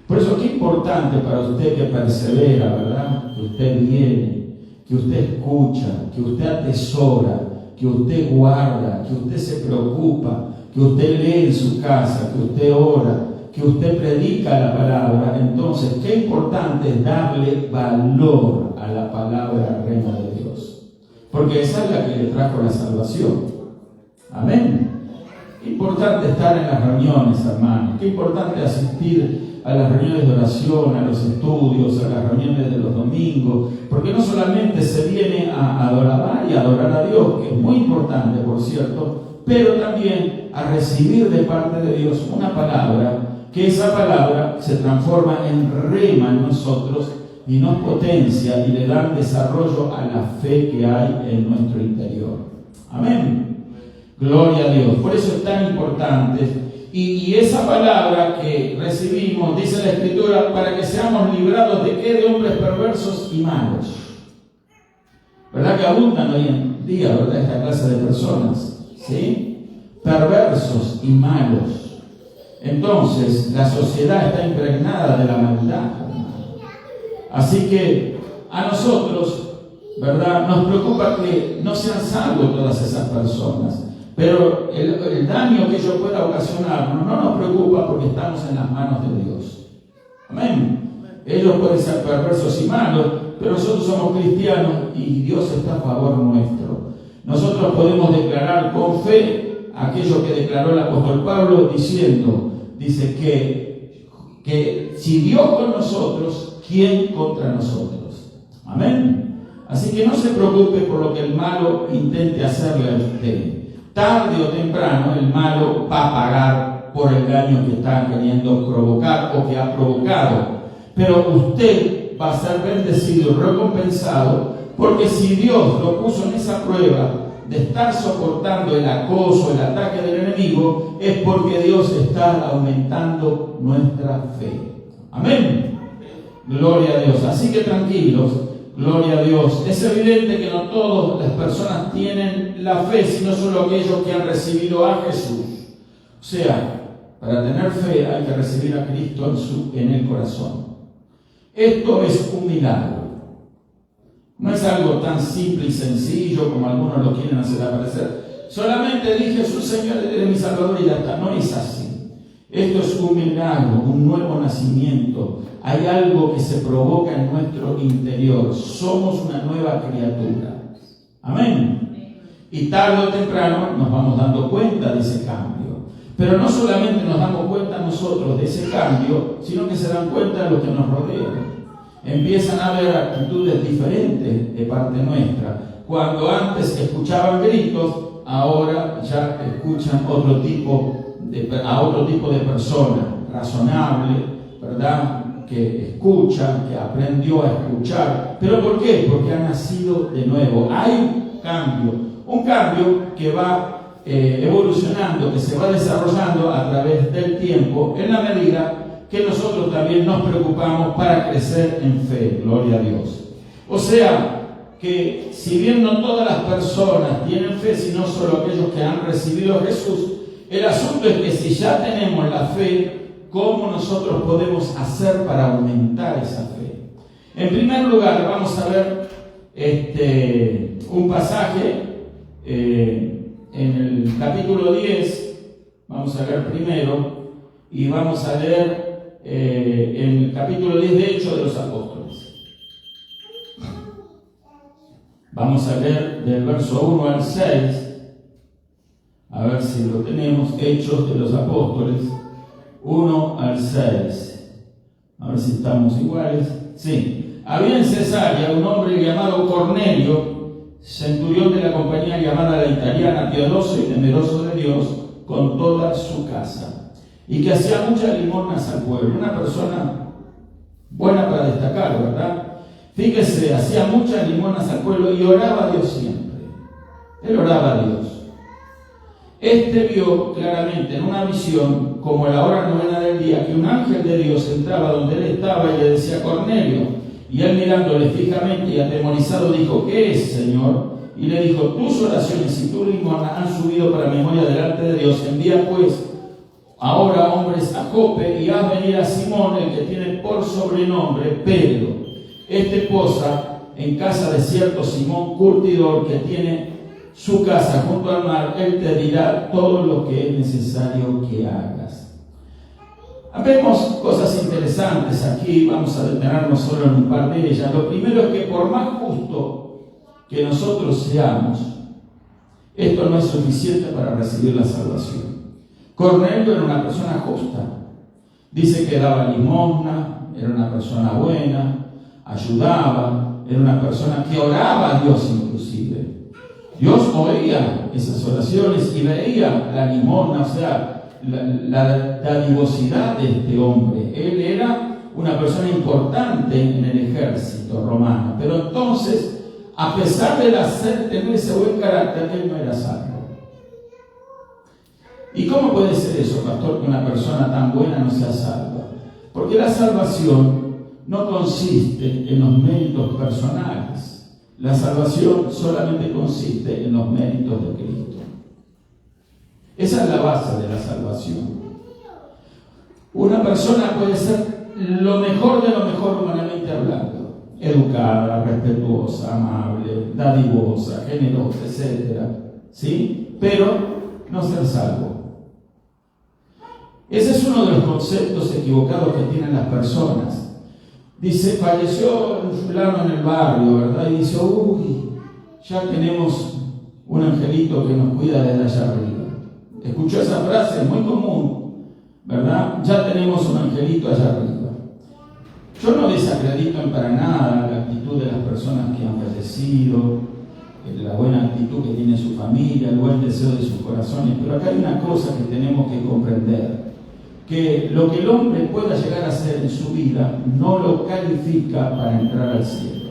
Por eso qué importante para usted que persevera, ¿verdad?, que usted viene, que usted escucha, que usted atesora, que usted guarda, que usted se preocupa, que usted lee en su casa, que usted ora, que usted predica la palabra. Entonces, qué importante es darle valor a la palabra reina de Dios, porque esa es la que le trajo la salvación. Amén. Qué importante estar en las reuniones, hermanos. Qué importante asistir a las reuniones de oración, a los estudios, a las reuniones de los domingos, porque no solamente se viene a adorar y adorar a Dios, que es muy importante, por cierto, pero también a recibir de parte de Dios una palabra, que esa palabra se transforma en rema en nosotros y nos potencia y le da desarrollo a la fe que hay en nuestro interior. Amén. Gloria a Dios. Por eso es tan importante. Y esa palabra que recibimos, dice la Escritura, para que seamos librados de qué, de hombres perversos y malos. ¿Verdad que abundan hoy en día, verdad, esta clase de personas? ¿Sí? Perversos y malos. Entonces, la sociedad está impregnada de la maldad. Así que a nosotros, ¿verdad?, nos preocupa que no sean salvos todas esas personas. Pero el daño que ello pueda ocasionarnos no nos preocupa porque estamos en las manos de Dios. Amén. Ellos pueden ser perversos y malos, pero nosotros somos cristianos y Dios está a favor nuestro. Nosotros podemos declarar con fe aquello que declaró el apóstol Pablo dice que si Dios con nosotros, ¿quién contra nosotros? Amén. Así que no se preocupe por lo que el malo intente hacerle a usted. Tarde o temprano el malo va a pagar por el daño que está queriendo provocar o que ha provocado. Pero usted va a ser bendecido y recompensado, porque si Dios lo puso en esa prueba de estar soportando el acoso, el ataque del enemigo, es porque Dios está aumentando nuestra fe. Amén. Gloria a Dios. Así que tranquilos. Gloria a Dios. Es evidente que no todas las personas tienen la fe, sino solo aquellos que han recibido a Jesús. O sea, para tener fe hay que recibir a Cristo en el corazón. Esto es un milagro. No es algo tan simple y sencillo como algunos lo quieren hacer aparecer. Solamente di Jesús, Señor, eres mi Salvador y ya está. No es así. Esto es un milagro, un nuevo nacimiento. Hay algo que se provoca en nuestro interior. Somos una nueva criatura. Amén. Y tarde o temprano nos vamos dando cuenta de ese cambio. Pero no solamente nos damos cuenta nosotros de ese cambio, sino que se dan cuenta de lo que nos rodea. Empiezan a haber actitudes diferentes de parte nuestra. Cuando antes escuchaban gritos, ahora ya escuchan a otro tipo de persona razonable, ¿verdad?, que escucha, que aprendió a escuchar. ¿Pero por qué? Porque ha nacido de nuevo. Hay un cambio que va evolucionando, que se va desarrollando a través del tiempo, en la medida que nosotros también nos preocupamos para crecer en fe. Gloria a Dios. O sea, que si bien no todas las personas tienen fe, sino solo aquellos que han recibido a Jesús, el asunto es que si ya tenemos la fe, ¿cómo nosotros podemos hacer para aumentar esa fe? En primer lugar, vamos a ver un pasaje en el capítulo 10. Vamos a leer primero y vamos a leer en el capítulo 10 de Hechos de los Apóstoles. Vamos a leer del verso 1 al 6. A ver si lo tenemos. Hechos de los Apóstoles 1 al 6. A ver si estamos iguales. Sí. Había en Cesarea un hombre llamado Cornelio, centurión de la compañía llamada la italiana, piadoso y temeroso de Dios, con toda su casa, y que hacía muchas limosnas al pueblo. Una persona buena para destacar, ¿verdad? Fíjese, hacía muchas limosnas al pueblo y oraba a Dios siempre. Él oraba a Dios. Vio claramente en una visión, como a la hora novena del día, que un ángel de Dios entraba donde él estaba y le decía: Cornelio. Y él, mirándole fijamente y atemorizado, dijo: ¿qué es, Señor? Y le dijo: tus oraciones y tu limosna han subido para memoria delante de Dios. Envía pues ahora hombres a Jope y haz venir a Simón, el que tiene por sobrenombre Pedro. Posa en casa de cierto Simón curtidor, que tiene su casa junto al mar. Él te dirá todo lo que es necesario que hagas. Vemos cosas interesantes aquí. Vamos a detenernos solo en un par de ellas. Lo primero es que por más justo que nosotros seamos, esto no es suficiente para recibir la salvación. Cornelio era una persona justa. Dice que daba limosna, era una persona buena, ayudaba, era una persona que oraba a Dios inclusive. Dios oía esas oraciones y veía la limosna, o sea, la dadivosidad de este hombre. Él era una persona importante en el ejército romano, pero entonces, a pesar de tener ese buen carácter, él no era salvo. ¿Y cómo puede ser eso, pastor, que una persona tan buena no sea salva? Porque la salvación no consiste en los méritos personales. La salvación solamente consiste en los méritos de Cristo. Esa es la base de la salvación. Una persona puede ser lo mejor de lo mejor humanamente hablando. Educada, respetuosa, amable, dadivosa, generosa, etc. ¿Sí? Pero no ser salvo. Ese es uno de los conceptos equivocados que tienen las personas. Dice, falleció un fulano en el barrio, ¿verdad? Y dice, uy, ya tenemos un angelito que nos cuida desde allá arriba. Escuchó esa frase, muy común, ¿verdad? Ya tenemos un angelito allá arriba. Yo no desacredito para nada la actitud de las personas que han fallecido, la buena actitud que tiene su familia, el buen deseo de sus corazones, pero acá hay una cosa que tenemos que comprender, que lo que el hombre pueda llegar a hacer en su vida no lo califica para entrar al cielo.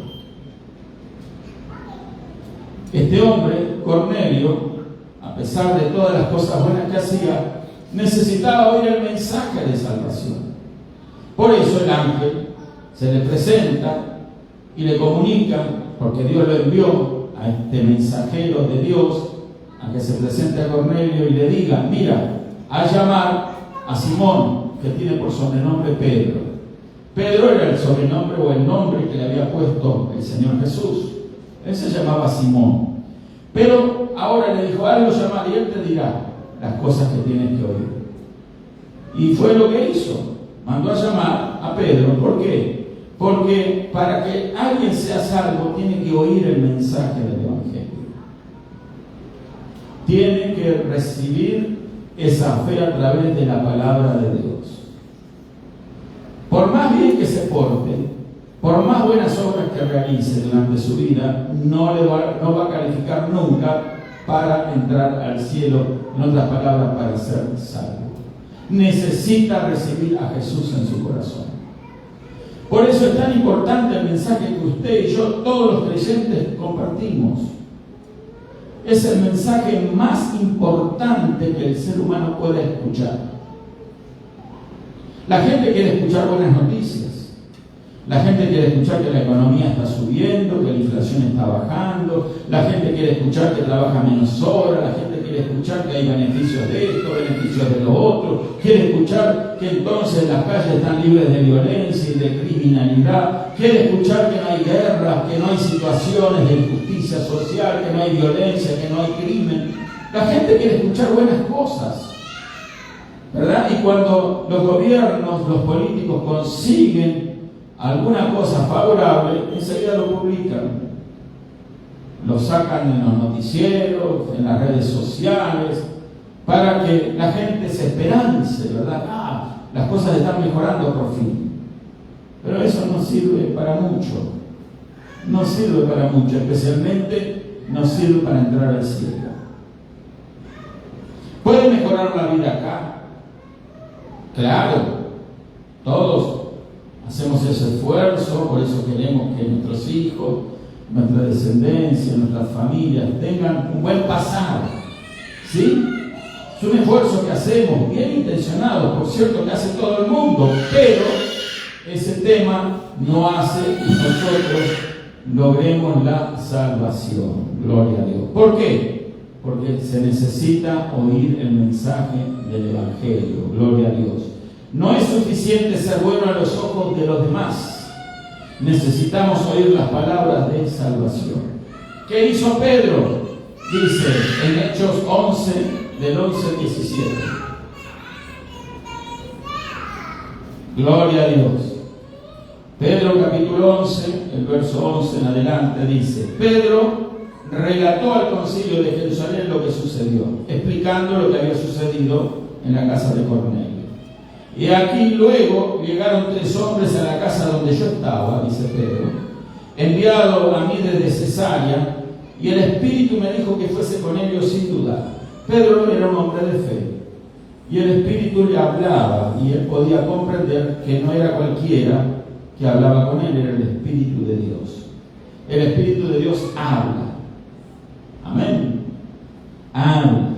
Este hombre, Cornelio, a pesar de todas las cosas buenas que hacía, necesitaba oír el mensaje de salvación. Por eso el ángel se le presenta y le comunica, porque Dios lo envió a este mensajero de Dios, a que se presente a Cornelio y le diga, mira, a llamar a Simón, que tiene por sobrenombre Pedro. Pedro era el sobrenombre o el nombre que le había puesto el Señor Jesús. Él se llamaba Simón. Pero ahora le dijo, hazlo llamar y él te dirá las cosas que tienes que oír. Y fue lo que hizo. Mandó a llamar a Pedro. ¿Por qué? Porque para que alguien sea salvo tiene que oír el mensaje del Evangelio. Tiene que recibir esa fe a través de la palabra de Dios. Por más bien que se porte, por más buenas obras que realice durante su vida, no va a calificar nunca para entrar al cielo, en otras palabras, para ser salvo. Necesita recibir a Jesús en su corazón. Por eso es tan importante el mensaje que usted y yo, todos los creyentes, compartimos. Es el mensaje más importante que el ser humano puede escuchar. La gente quiere escuchar buenas noticias. La gente quiere escuchar que la economía está subiendo, que la inflación está bajando. La gente quiere escuchar que trabaja menos horas. La gente quiere escuchar que hay beneficios de esto, beneficios de lo otro. Quiere escuchar que entonces las calles están libres de violencia y de criminalidad. Quiere escuchar que no hay guerras, que no hay situaciones de injusticia social, que no hay violencia, que no hay crimen. La gente quiere escuchar buenas cosas, ¿verdad? Y cuando los gobiernos, los políticos consiguen alguna cosa favorable, enseguida lo publican. Lo sacan en los noticieros, en las redes sociales, para que la gente se esperance, ¿verdad? Las cosas están mejorando por fin. Pero eso no sirve para mucho. No sirve para mucho, especialmente no sirve para entrar al cielo. ¿Puede mejorar la vida acá? Claro, todos hacemos ese esfuerzo, por eso queremos que nuestros hijos, nuestra descendencia, nuestras familias tengan un buen pasado. ¿Sí? Es un esfuerzo que hacemos, bien intencionado, por cierto, que hace todo el mundo, pero ese tema no hace que nosotros logremos la salvación. Gloria a Dios. ¿Por qué? Porque se necesita oír el mensaje del Evangelio. Gloria a Dios. No es suficiente ser bueno a los ojos de los demás. Necesitamos oír las palabras de salvación. ¿Qué hizo Pedro? Dice en Hechos 11, del 11 al 17. Gloria a Dios. Pedro capítulo 11, el verso 11 en adelante dice: Pedro relató al concilio de Jerusalén lo que sucedió, explicando lo que había sucedido en la casa de Cornelio. Y aquí luego llegaron 3 hombres a la casa donde yo estaba, dice Pedro, enviado a mí desde Cesarea, y el Espíritu me dijo que fuese con ellos sin dudar. Pedro era un hombre de fe, y el Espíritu le hablaba, y él podía comprender que no era cualquiera que hablaba con él, era el Espíritu de Dios. El Espíritu de Dios habla. Amén. Habla.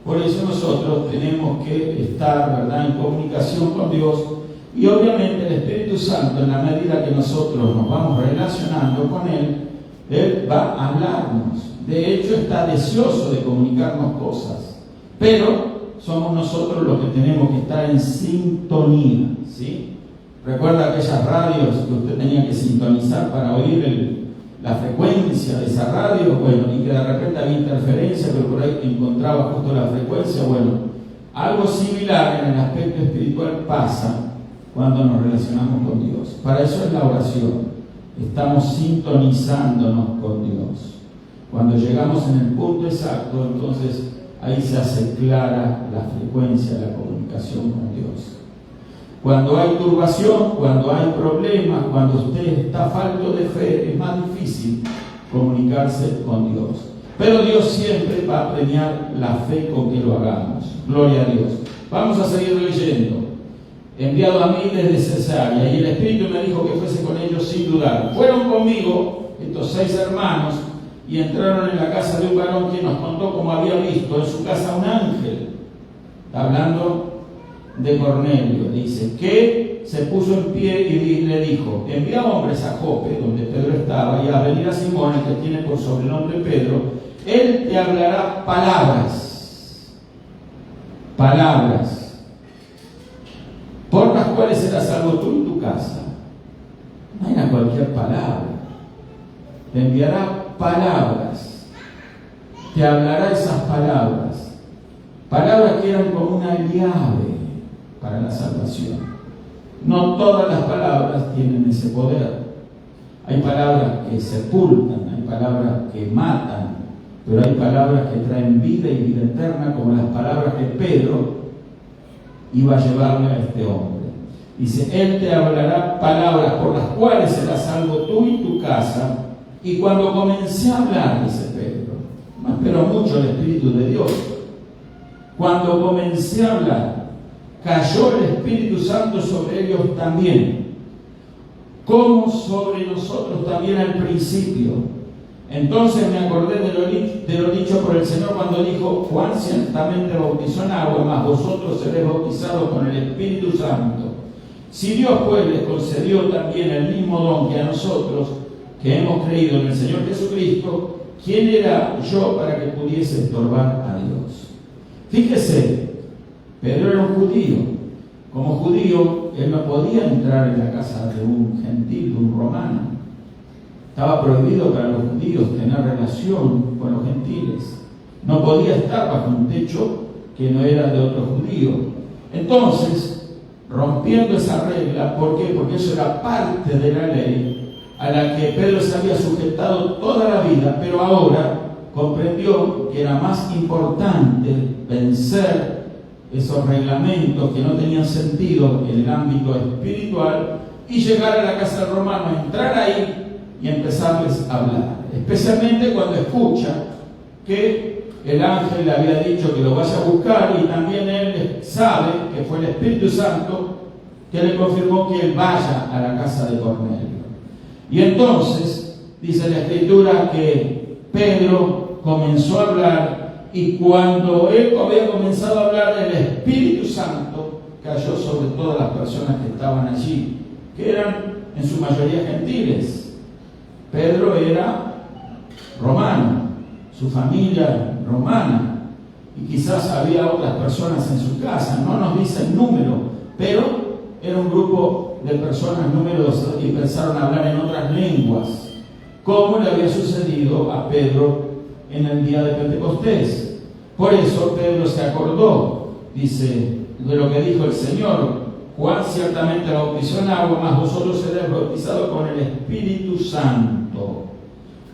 Por eso nosotros tenemos que estar, ¿verdad?, en comunicación con Dios, y obviamente el Espíritu Santo, en la medida que nosotros nos vamos relacionando con Él va a hablarnos. De hecho, está deseoso de comunicarnos cosas, pero somos nosotros los que tenemos que estar en sintonía, ¿sí? ¿Recuerda aquellas radios que usted tenía que sintonizar para oír la frecuencia de esa radio? Bueno, y que de repente había interferencia, pero por ahí encontraba justo la frecuencia. Bueno, algo similar en el aspecto espiritual pasa cuando nos relacionamos con Dios. Para eso es la oración. Estamos sintonizándonos con Dios. Cuando llegamos en el punto exacto, entonces ahí se hace clara la frecuencia de la comunicación con Dios. Cuando hay turbación, cuando hay problemas, cuando usted está falto de fe, es más difícil comunicarse con Dios. Pero Dios siempre va a premiar la fe con que lo hagamos. Gloria a Dios. Vamos a seguir leyendo. Enviado a mí desde Cesarea, y el Espíritu me dijo que fuese con ellos sin dudar. Fueron conmigo estos 6 hermanos y entraron en la casa de un varón que nos contó cómo había visto en su casa un ángel. Está hablando de Cornelio. Dice que se puso en pie y le dijo: envía hombres a Jope, donde Pedro estaba, y a venir a Simón, el que tiene por sobrenombre Pedro. Él te hablará palabras, por las cuales serás salvo tú y tu casa. No era cualquier palabra. Te enviará palabras, te hablará esas palabras que eran como una llave para la salvación. No todas las palabras tienen ese poder. Hay palabras que sepultan, hay palabras que matan, pero hay palabras que traen vida y vida eterna, como las palabras que Pedro iba a llevarle a este hombre. Dice: Él te hablará palabras por las cuales serás salvo tú y tu casa. Y cuando comencé a hablar, dice Pedro, no esperó mucho el Espíritu de Dios. Cuando comencé a hablar, cayó el Espíritu Santo sobre ellos también, como sobre nosotros también al principio. Entonces me acordé de lo dicho por el Señor cuando dijo: Juan ciertamente bautizó en agua, mas vosotros seréis bautizados con el Espíritu Santo. Si Dios pues les concedió también el mismo don que a nosotros, que hemos creído en el Señor Jesucristo, ¿quién era yo para que pudiese estorbar a Dios? Fíjese, Pedro era un judío. Como judío, él no podía entrar en la casa de un gentil, de un romano. Estaba prohibido para los judíos tener relación con los gentiles. No podía estar bajo un techo que no era de otro judío. Entonces, rompiendo esa regla, ¿por qué? Porque eso era parte de la ley a la que Pedro se había sujetado toda la vida, pero ahora comprendió que era más importante vencer esos reglamentos que no tenían sentido en el ámbito espiritual y llegar a la casa del romano, entrar ahí y empezarles a hablar, especialmente cuando escucha que el ángel le había dicho que lo vaya a buscar, y también él sabe que fue el Espíritu Santo que le confirmó que él vaya a la casa de Cornelio. Y entonces dice la Escritura que Pedro comenzó a hablar, y cuando él había comenzado a hablar, el Espíritu Santo cayó sobre todas las personas que estaban allí, que eran en su mayoría gentiles. Pedro era romano, su familia romana, y quizás había otras personas en su casa, no nos dice el número, pero era un grupo de personas numerosas y empezaron a hablar en otras lenguas, como le había sucedido a Pedro en el día de Pentecostés. Por eso Pedro se acordó, dice, de lo que dijo el Señor: Juan ciertamente bautizó en agua, mas vosotros seréis bautizados con el Espíritu Santo.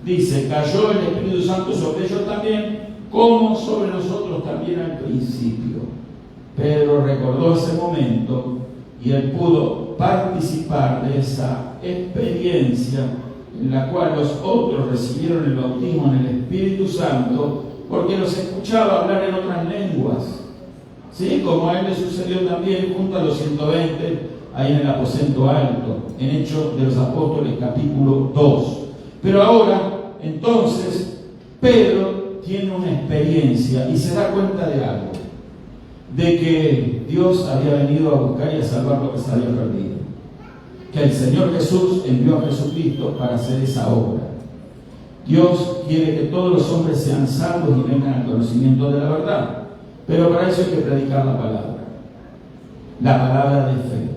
Dice: cayó el Espíritu Santo sobre ellos también, como sobre nosotros también al principio. Pedro recordó ese momento y él pudo participar de esa experiencia en la cual los otros recibieron el bautismo en el Espíritu Santo porque los escuchaba hablar en otras lenguas. ¿Sí? Como a él le sucedió también junto a los 120 ahí en el aposento alto, en Hechos de los Apóstoles capítulo 2. Pero ahora, entonces, Pedro tiene una experiencia y se da cuenta de algo, de que Dios había venido a buscar y a salvar lo que se había perdido, que el Señor Jesús envió a Jesucristo para hacer esa obra. Dios quiere que todos los hombres sean salvos y vengan al conocimiento de la verdad, pero para eso hay que predicar la palabra de fe,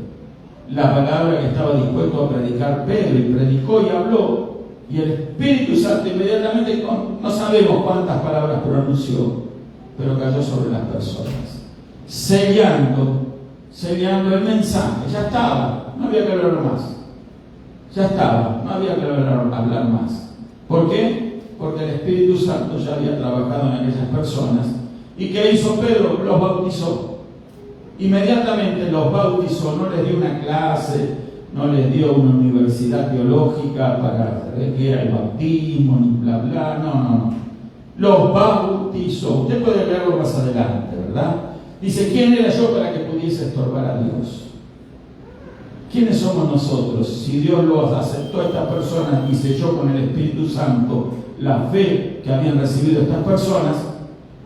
la palabra que estaba dispuesto a predicar Pedro, y predicó y habló, y el Espíritu Santo inmediatamente, no sabemos cuántas palabras pronunció, pero cayó sobre las personas, sellando el mensaje. Ya estaba, no había que hablar más. Ya estaba, no había que hablar más. ¿Por qué? Porque el Espíritu Santo ya había trabajado en aquellas personas. ¿Y qué hizo Pedro? Los bautizó. Inmediatamente los bautizó, no les dio una clase, no les dio una universidad teológica para saber qué era el bautismo, ni bla bla, no. Los bautizó. Usted puede leerlo más adelante, ¿verdad? Dice, ¿quién era yo para que pudiese estorbar a Dios? ¿Quiénes somos nosotros? Si Dios los aceptó a estas personas y selló con el Espíritu Santo la fe que habían recibido estas personas,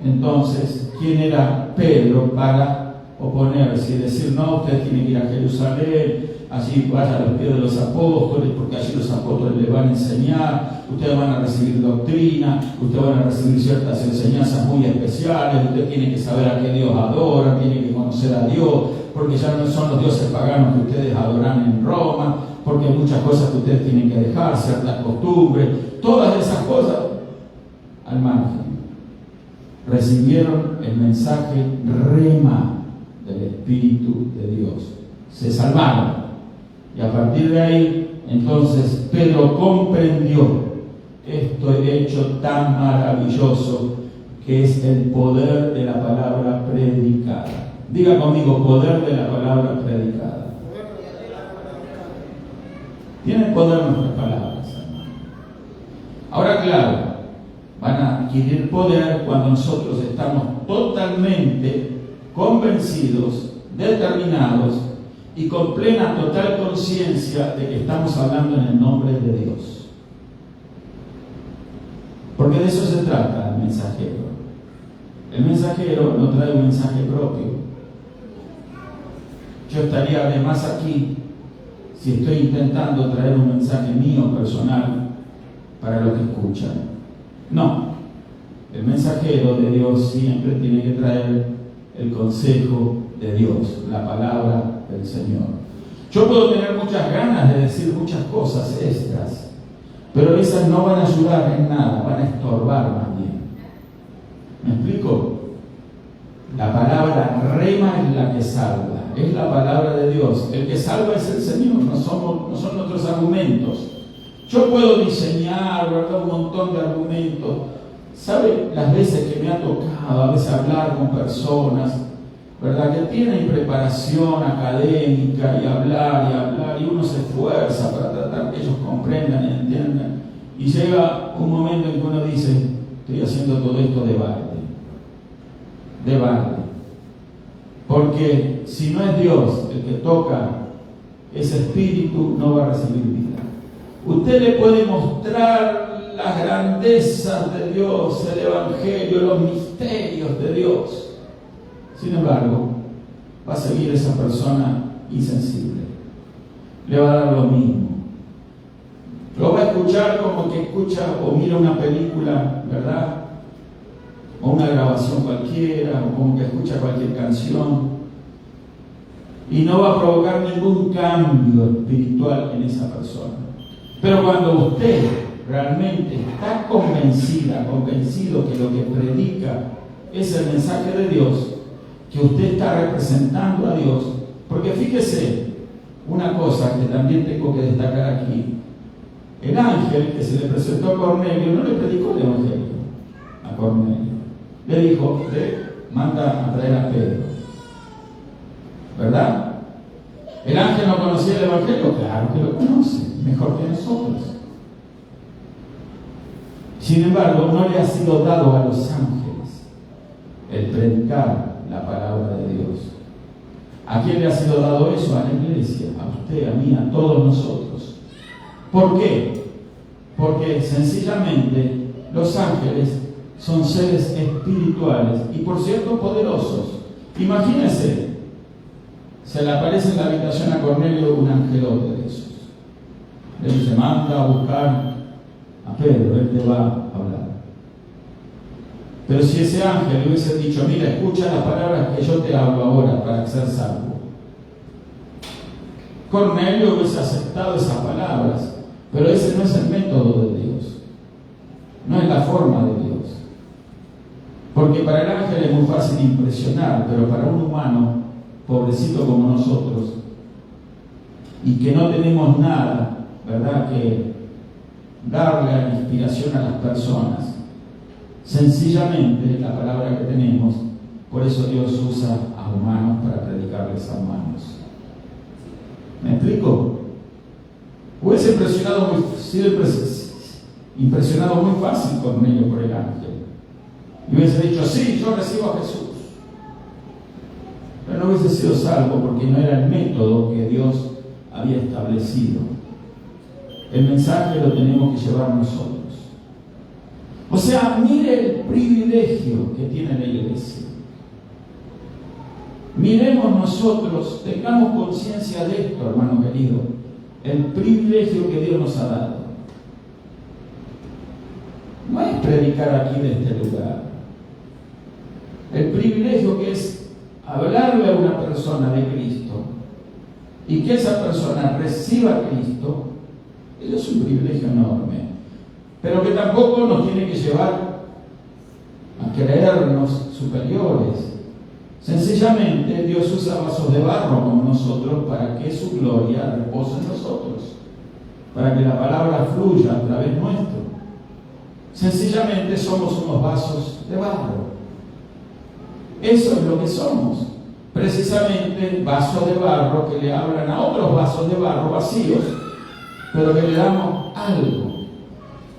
entonces, ¿quién era Pedro para oponerse y decir, no, ustedes tienen que ir a Jerusalén, allí vayan a los pies de los apóstoles, porque allí los apóstoles les van a enseñar, ustedes van a recibir doctrina, ustedes van a recibir ciertas enseñanzas muy especiales, ustedes tienen que saber a qué Dios adoran, tienen que conocer a Dios, porque ya no son los dioses paganos que ustedes adoran en Roma, porque hay muchas cosas que ustedes tienen que dejar, ciertas costumbres, todas esas cosas al margen. Recibieron el mensaje rema del Espíritu de Dios, se salvaron, y a partir de ahí entonces Pedro comprendió este hecho tan maravilloso que es el poder de la palabra predicada. Diga conmigo, poder de la palabra predicada. Tienen poder nuestras palabras, hermano. Ahora, claro, van a adquirir poder cuando nosotros estamos totalmente convencidos, determinados y con plena total conciencia de que estamos hablando en el nombre de Dios. Porque de eso se trata el mensajero. El mensajero no trae un mensaje propio. Yo estaría además aquí si estoy intentando traer un mensaje mío personal para los que escuchan. No, el mensajero de Dios siempre tiene que traer el consejo de Dios, la palabra del Señor. Yo puedo tener muchas ganas de decir muchas cosas extras, pero esas no van a ayudar en nada, van a estorbar más bien. ¿Me explico? La palabra rema es la que salva, es la palabra de Dios. El que salva es el Señor, no son nuestros argumentos. Yo puedo diseñar, ¿verdad?, un montón de argumentos. ¿Sabe las veces que me ha tocado a veces hablar con personas, ¿verdad?, que tienen preparación académica y hablar, y uno se esfuerza para tratar que ellos comprendan y entiendan, y llega un momento en que uno dice, estoy haciendo todo esto de balde, porque si no es Dios el que toca ese espíritu, no va a recibir vida. Usted le puede mostrar las grandezas de Dios, el Evangelio, los misterios de Dios. Sin embargo, va a seguir esa persona insensible. Le va a dar lo mismo. Lo va a escuchar como que escucha o mira una película, ¿verdad?, o una grabación cualquiera, o como que escucha cualquier canción, y no va a provocar ningún cambio espiritual en esa persona. Pero cuando usted realmente está convencido que lo que predica es el mensaje de Dios, que usted está representando a Dios, porque fíjese una cosa que también tengo que destacar aquí: el ángel que se le presentó a Cornelio no le predicó el Evangelio a Cornelio, le dijo, manda a traer a Pedro. ¿verdad? ¿El ángel no conocía el Evangelio? Claro que lo conoce, mejor que nosotros. Sin embargo, no le ha sido dado a los ángeles el predicar la palabra de Dios. ¿A quién le ha sido dado eso? A la iglesia, a usted, a mí, a todos nosotros. ¿Por qué? Porque sencillamente los ángeles son seres espirituales y por cierto poderosos. Imagínense, se le aparece en la habitación a Cornelio un angelote de esos. Le dice, manda a buscar a Pedro, él te va a hablar. Pero si ese ángel le hubiese dicho, mira, escucha las palabras que yo te hablo ahora para ser salvo, Cornelio hubiese aceptado esas palabras, pero ese no es el método de Dios, no es la forma de Dios. Porque para el ángel es muy fácil impresionar, pero para un humano, pobrecito como nosotros, y que no tenemos nada, ¿verdad?, que darle la inspiración a las personas, sencillamente la palabra que tenemos, por eso Dios usa a humanos para predicarles a humanos. ¿Me explico? Hubiese sido impresionado muy fácil Cornelio por el ángel. Y hubiese dicho, sí, yo recibo a Jesús. Pero no hubiese sido salvo porque no era el método que Dios había establecido. El mensaje lo tenemos que llevar nosotros. O sea, mire el privilegio que tiene la iglesia. Miremos nosotros, tengamos conciencia de esto, hermano querido, el privilegio que Dios nos ha dado. No es predicar aquí de este lugar. El privilegio que es hablarle a una persona de Cristo y que esa persona reciba a Cristo, eso es un privilegio enorme. Pero que tampoco nos tiene que llevar a creernos superiores. Sencillamente Dios usa vasos de barro como nosotros para que su gloria repose en nosotros, para que la palabra fluya a través nuestro. Sencillamente somos unos vasos de barro. Eso es lo que somos. Precisamente vasos de barro que le hablan a otros vasos de barro vacíos, pero que le damos algo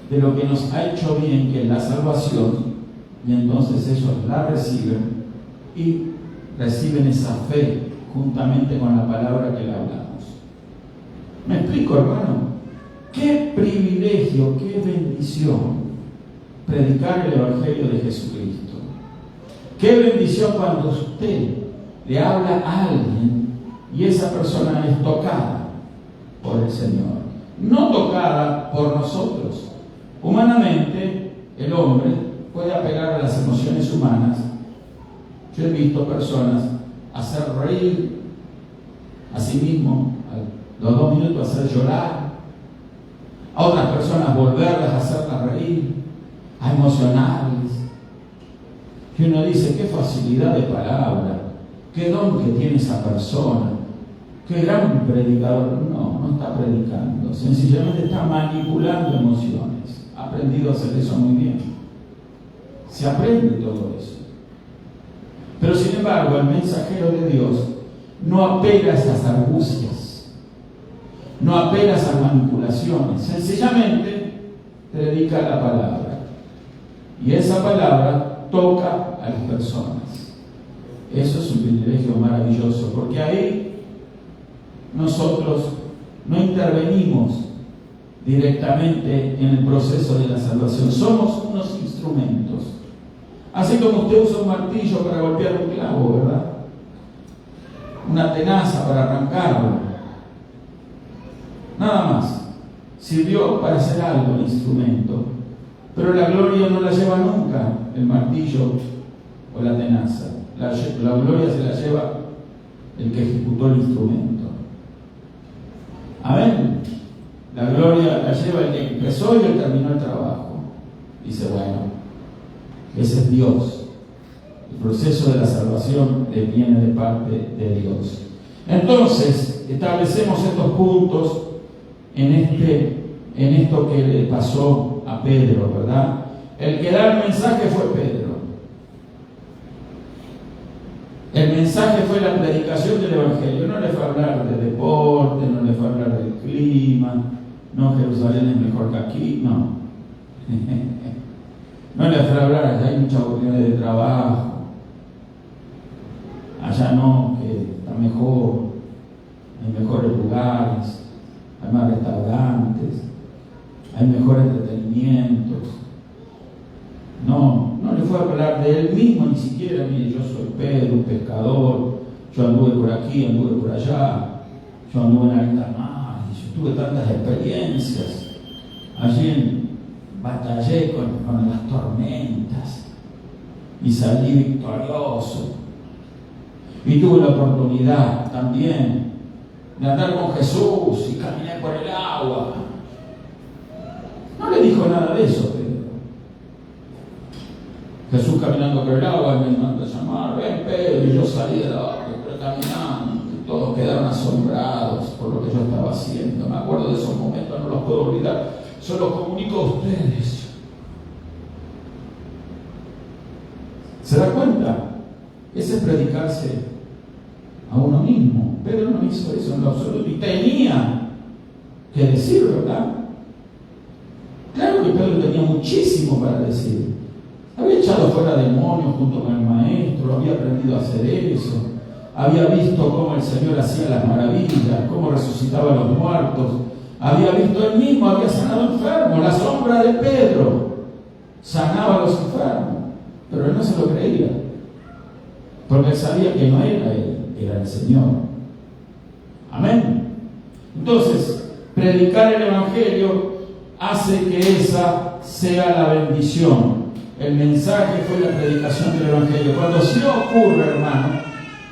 de lo que nos ha hecho bien, que es la salvación, y entonces ellos la reciben y reciben esa fe juntamente con la palabra que le hablamos. ¿Me explico, hermano? Qué privilegio, qué bendición predicar el Evangelio de Jesucristo. Qué bendición cuando usted le habla a alguien y esa persona es tocada por el Señor, no tocada por nosotros. Humanamente, el hombre puede apelar a las emociones humanas. Yo he visto personas hacer reír a sí mismo, a los 2 minutos hacer llorar, a otras personas volverlas a hacerlas reír, a emocionarles. Y uno dice, qué facilidad de palabra, qué don que tiene esa persona, qué gran predicador. No, no está predicando, sencillamente está manipulando emociones. Ha aprendido a hacer eso muy bien. Se aprende todo eso. Pero sin embargo, el mensajero de Dios no apela a esas argucias, no apela a esas manipulaciones, sencillamente predica la palabra. Y esa palabra toca a las personas. Eso es un privilegio maravilloso, porque ahí nosotros no intervenimos directamente en el proceso de la salvación. Somos unos instrumentos. Así como usted usa un martillo para golpear un clavo, ¿verdad? Una tenaza para arrancarlo. Nada más. Sirvió para hacer algo el instrumento. Pero la gloria no la lleva nunca el martillo o la tenaza. La gloria se la lleva el que ejecutó el instrumento. Amén. La gloria la lleva el que empezó y el que terminó el trabajo. Dice, bueno, ese es Dios. El proceso de la salvación le viene de parte de Dios. Entonces, establecemos estos puntos en esto que le pasó a Pedro, ¿verdad? El que da el mensaje fue Pedro. El mensaje fue la predicación del Evangelio. No le fue a hablar de deporte, no le fue a hablar del clima, no, Jerusalén es mejor que aquí, no. No le fue a hablar, allá hay muchas oportunidades de trabajo, allá no, que está mejor, hay mejores lugares, hay más restaurantes, hay mejor entretenimientos. No le fue a hablar de él mismo, ni siquiera, mire, yo soy Pedro, un pescador, yo anduve por aquí, anduve por allá, yo anduve en alta mar, yo tuve tantas experiencias, allí batallé con las tormentas y salí victorioso, y tuve la oportunidad también de andar con Jesús y caminar por el agua. No le dijo nada de eso, Pedro. Jesús caminando por el agua y me mandó a llamar, ven Pedro, y yo salí de la barca caminando, y todos quedaron asombrados por lo que yo estaba haciendo. Me acuerdo de esos momentos, no los puedo olvidar, se los comunico a ustedes. ¿Se da cuenta? Ese es predicarse a uno mismo. Pedro no hizo eso en lo absoluto y tenía que decir, ¿verdad? Claro que Pedro tenía muchísimo para decir. Había echado fuera demonios junto con el maestro, había aprendido a hacer eso, había visto cómo el Señor hacía las maravillas, cómo resucitaba a los muertos, había visto él mismo, había sanado enfermos, la sombra de Pedro sanaba a los enfermos, pero él no se lo creía, porque él sabía que no era él, era el Señor. Amén. Entonces, predicar el Evangelio hace que esa sea la bendición. El mensaje fue la predicación del Evangelio. Cuando se ocurre, hermano,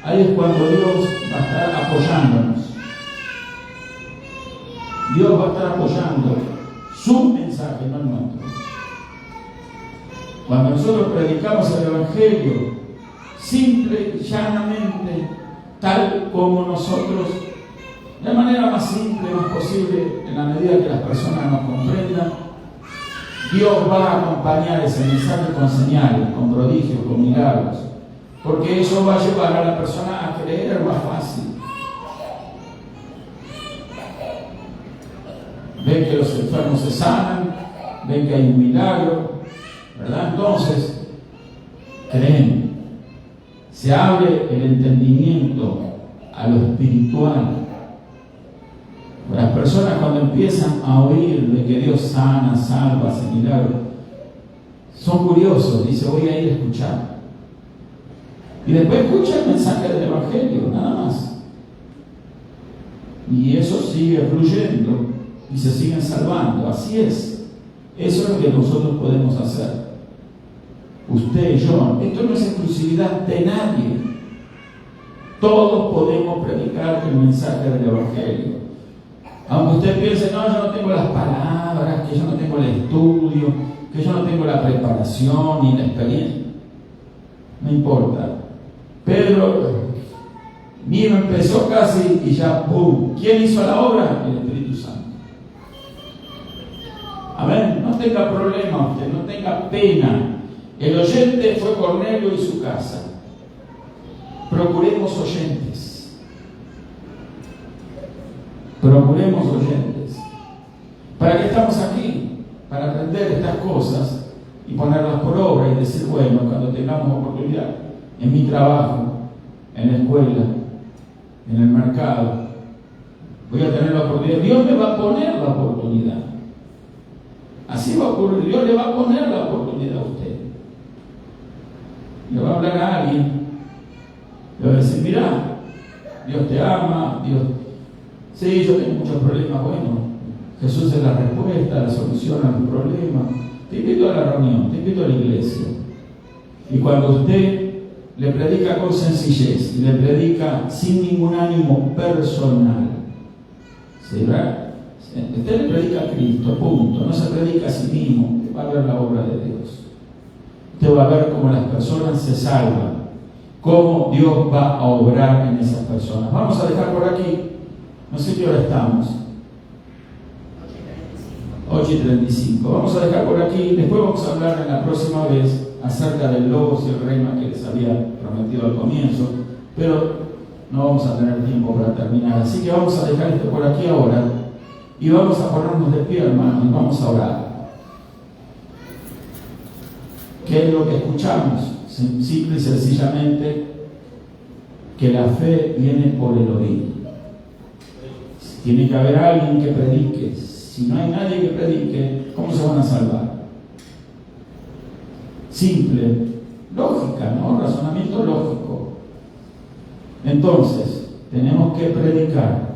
ahí es cuando Dios va a estar apoyándonos. Dios va a estar apoyando su mensaje, no el nuestro. Cuando nosotros predicamos el Evangelio, simple y llanamente, tal como nosotros, de manera más simple, más posible, en la medida que las personas nos comprendan, Dios va a acompañar ese mensaje con señales, con prodigios, con milagros, porque eso va a llevar a la persona a creer más fácil. Ven que los enfermos se sanan, ven que hay un milagro, ¿verdad? Entonces, creen, se abre el entendimiento a lo espiritual. Las personas cuando empiezan a oír de que Dios sana, salva, hace milagros, son curiosos, dice, voy a ir a escuchar. Y después escucha el mensaje del Evangelio, nada más. Y eso sigue fluyendo y se siguen salvando. Así es. Eso es lo que nosotros podemos hacer. Usted y yo. Esto no es exclusividad de nadie. Todos podemos predicar el mensaje del Evangelio. Aunque usted piense, no, yo no tengo las palabras, que yo no tengo el estudio, que yo no tengo la preparación ni la experiencia. No importa. Pedro mismo empezó casi y ya, ¡pum! ¿Quién hizo la obra? El Espíritu Santo. Amén. No tenga problema usted, no tenga pena. El oyente fue Cornelio y su casa. Procuremos oyentes. Procuremos oyentes. ¿Para qué estamos aquí? Para aprender estas cosas y ponerlas por obra y decir, bueno, cuando tengamos oportunidad, en mi trabajo, en la escuela, en el mercado, voy a tener la oportunidad. Dios me va a poner la oportunidad. Así va a ocurrir. Dios le va a poner la oportunidad a usted. Le va a hablar a alguien. Le va a decir, mira, Dios te ama, Dios... Sí, yo tengo muchos problemas. Bueno, Jesús es la respuesta, la solución a los problemas. Te invito a la reunión, te invito a la iglesia. Y cuando usted le predica con sencillez y le predica sin ningún ánimo personal, ¿sí, verdad? Usted le predica a Cristo, punto. No se predica a sí mismo. Usted va a ver la obra de Dios. Usted va a ver cómo las personas se salvan, cómo Dios va a obrar en esas personas. Vamos a dejar por aquí. No sé qué hora estamos. 8:35. Vamos a dejar por aquí. Después vamos a hablar en la próxima vez acerca del logos y el reino que les había prometido al comienzo. Pero no vamos a tener tiempo para terminar, así que vamos a dejar esto por aquí ahora y vamos a ponernos de pie, hermanos, y vamos a orar. ¿Qué es lo que escuchamos? Simple y sencillamente que la fe viene por el oír. Tiene que haber alguien que predique. Si no hay nadie que predique, ¿cómo se van a salvar? Simple, lógica, ¿no? Razonamiento lógico. Entonces, tenemos que predicar.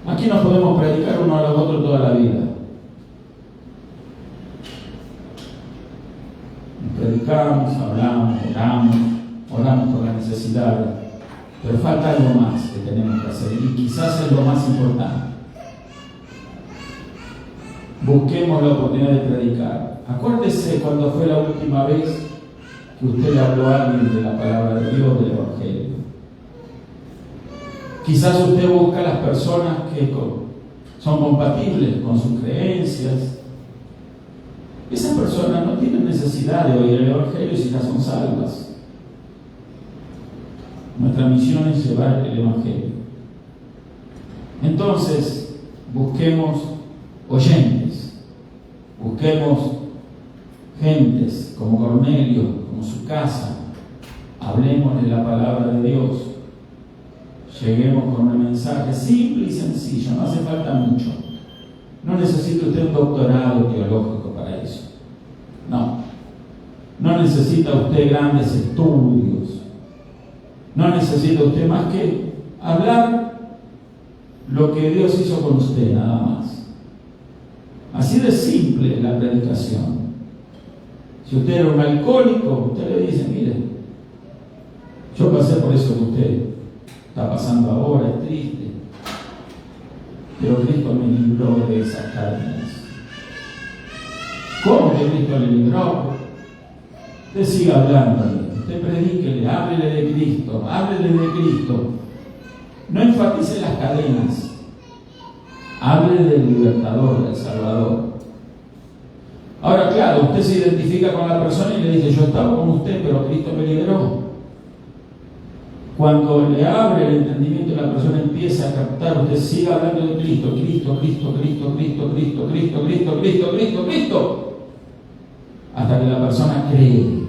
Aquí no podemos predicar uno a los otros toda la vida. Predicamos, hablamos, oramos por las necesidades, pero falta algo más que tenemos que hacer y quizás es lo más importante. Busquemos la oportunidad de predicar. Acuérdese cuando fue la última vez que usted le habló a alguien de la palabra de Dios, del Evangelio. Quizás usted busca a las personas que son compatibles con sus creencias. Esas personas no tienen necesidad de oír el Evangelio si ya son salvas. Nuestra misión es llevar el Evangelio. Entonces, busquemos oyentes, busquemos gentes como Cornelio, como su casa, hablemos de la palabra de Dios, lleguemos con un mensaje simple y sencillo, no hace falta mucho. No necesita usted un doctorado teológico para eso. No necesita usted grandes estudios. No necesita usted más que hablar lo que Dios hizo con usted, nada más. Así de simple es la predicación. Si usted era un alcohólico, usted le dice, mire, yo pasé por eso que usted está pasando ahora, es triste, pero Cristo me libró de esas cadenas. ¿Cómo que Cristo le libró? Usted siga hablándole, usted predíquele, háblele de Cristo, háblele de Cristo. No enfatice las cadenas, háblele del libertador, del Salvador. Ahora, claro, usted se identifica con la persona y le dice, yo estaba con usted, pero Cristo me liberó. Cuando le abre el entendimiento y la persona empieza a captar, usted sigue hablando de Cristo, Cristo, Cristo, Cristo, Cristo, Cristo, Cristo, Cristo, Cristo, Cristo, Cristo, hasta que la persona cree.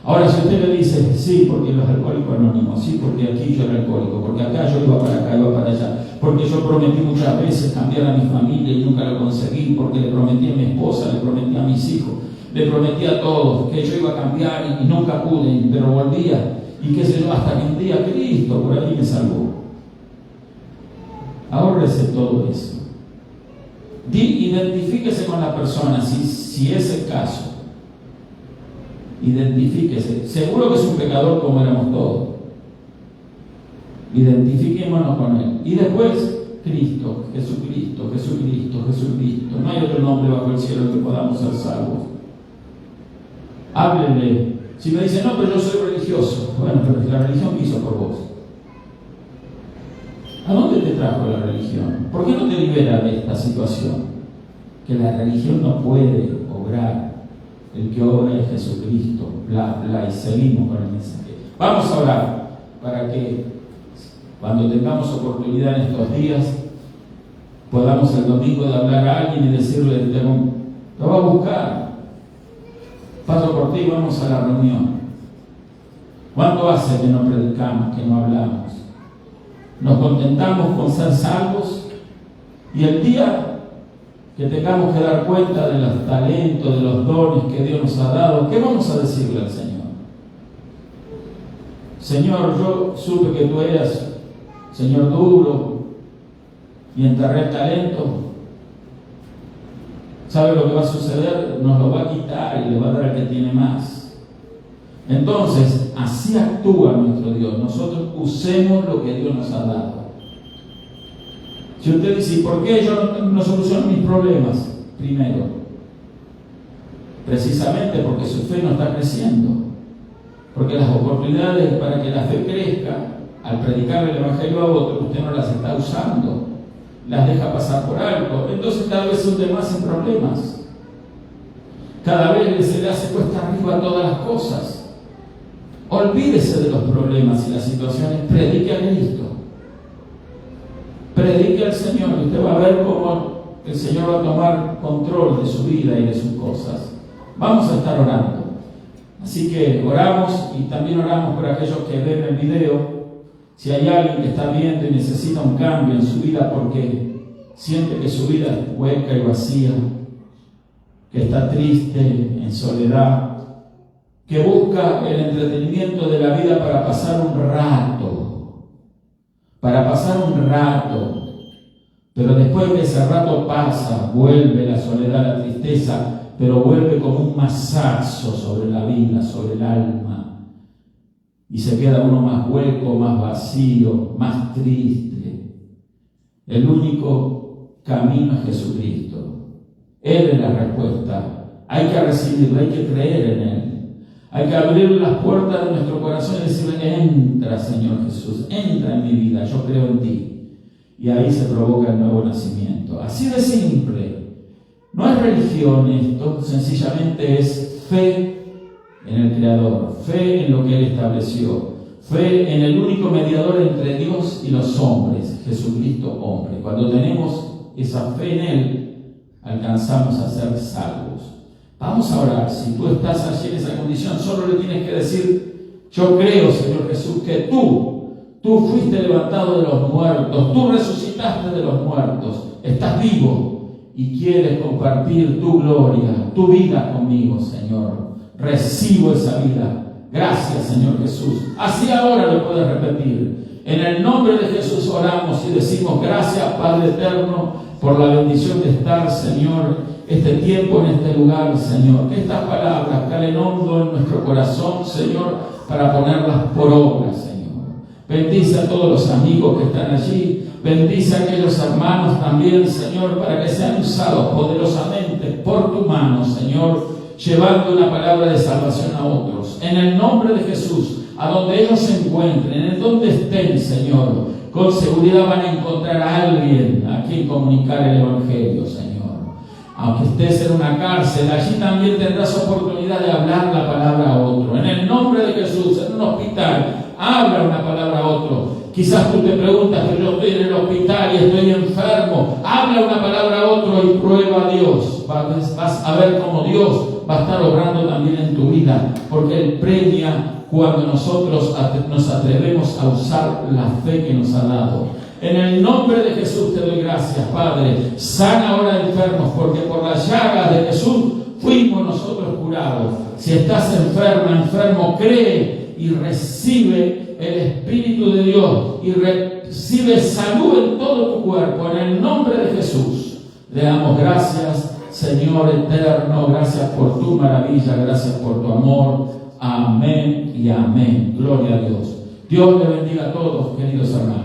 Ahora, si usted le dice, sí, porque los alcohólicos anónimos, sí, porque aquí yo era alcohólico, porque acá yo iba para acá, iba para allá, porque yo prometí muchas veces cambiar a mi familia y nunca lo conseguí, porque le prometí a mi esposa, le prometí a mis hijos, le prometí a todos que yo iba a cambiar y nunca pude, pero volvía, y qué sé yo, hasta que un día Cristo por ahí me salvó. Ahórrese todo eso. Identifíquese con la persona, si es el caso. Identifíquese. Seguro que es un pecador como éramos todos. Identifiquémonos con él. Y después, Cristo, Jesucristo, Jesucristo, Jesucristo. No hay otro nombre bajo el cielo que podamos ser salvos. Háblele. Si me dice, no, pero yo soy religioso. Bueno, pero la religión que hizo por vos. ¿A dónde te trajo la religión? ¿Por qué no te libera de esta situación? Que la religión no puede obrar. El que obra es Jesucristo. Bla, bla, y seguimos con el mensaje. Vamos a orar para que cuando tengamos oportunidad en estos días podamos el domingo de hablar a alguien y decirle, lo va a buscar. Paso por ti y vamos a la reunión. ¿Cuánto hace que no predicamos, que no hablamos? Nos contentamos con ser salvos y el día que tengamos que dar cuenta de los talentos, de los dones que Dios nos ha dado, ¿qué vamos a decirle al Señor? Señor, yo supe que tú eras Señor duro y enterré el talento. ¿Sabe lo que va a suceder? Nos lo va a quitar y le va a dar al que tiene más. Entonces, así actúa nuestro Dios. Nosotros usemos lo que Dios nos ha dado. Si usted dice, ¿por qué yo no soluciono mis problemas? Primero, precisamente porque su fe no está creciendo. Porque las oportunidades para que la fe crezca, al predicar el Evangelio a otro, usted no las está usando, las deja pasar por alto. Entonces cada vez se hunde más en problemas. Cada vez se le hace cuesta arriba todas las cosas. Olvídese de los problemas y las situaciones. Predique a Cristo. Predique al Señor y usted va a ver cómo el Señor va a tomar control de su vida y de sus cosas. Vamos a estar orando. Así que oramos y también oramos por aquellos que ven el video. Si hay alguien que está viendo y necesita un cambio en su vida porque siente que su vida es hueca y vacía, que está triste, en soledad, que busca el entretenimiento de la vida para pasar un rato, pero después de ese rato pasa, vuelve la soledad, la tristeza, pero vuelve como un mazazo sobre la vida, sobre el alma, y se queda uno más hueco, más vacío, más triste. El único camino es Jesucristo. Él es la respuesta. Hay que recibirlo, hay que creer en Él. Hay que abrir las puertas de nuestro corazón y decirle: entra, Señor Jesús, entra en mi vida, yo creo en ti. Y ahí se provoca el nuevo nacimiento. Así de simple. No es religión esto, sencillamente es fe en el Creador, fe en lo que Él estableció, fe en el único mediador entre Dios y los hombres, Jesucristo hombre. Cuando tenemos esa fe en Él, alcanzamos a ser salvos. Vamos a orar. Si tú estás allí en esa condición, solo le tienes que decir: yo creo, Señor Jesús, que tú fuiste levantado de los muertos, tú resucitaste de los muertos, estás vivo y quieres compartir tu gloria, tu vida conmigo, Señor. Recibo esa vida. Gracias, Señor Jesús. Así ahora lo puedes repetir. En el nombre de Jesús oramos y decimos: gracias, Padre eterno, por la bendición de estar, Señor, este tiempo en este lugar, Señor. Que estas palabras calen hondo en nuestro corazón, Señor, para ponerlas por obra, Señor. Bendice a todos los amigos que están allí. Bendice a aquellos hermanos también, Señor, para que sean usados poderosamente por tu mano, Señor, llevando una palabra de salvación a otros. En el nombre de Jesús, a donde ellos se encuentren, en donde estén, Señor, con seguridad van a encontrar a alguien a quien comunicar el Evangelio, Señor. Aunque estés en una cárcel, allí también tendrás oportunidad de hablar la palabra a otro. En el nombre de Jesús, en un hospital, habla una palabra a otro. Quizás tú te preguntas: pero yo estoy en el hospital y estoy enfermo. Habla una palabra a otro y prueba a Dios. Vas a ver cómo Dios va a estar obrando también en tu vida, porque Él premia cuando nosotros nos atrevemos a usar la fe que nos ha dado. En el nombre de Jesús te doy gracias, Padre. Sana ahora enfermos, porque por las llagas de Jesús fuimos nosotros curados. Si estás enfermo, cree y recibe el Espíritu de Dios y recibe salud en todo tu cuerpo. En el nombre de Jesús le damos gracias, Señor eterno. Gracias por tu maravilla, gracias por tu amor. Amén y amén. Gloria a Dios. Dios le bendiga a todos, queridos hermanos.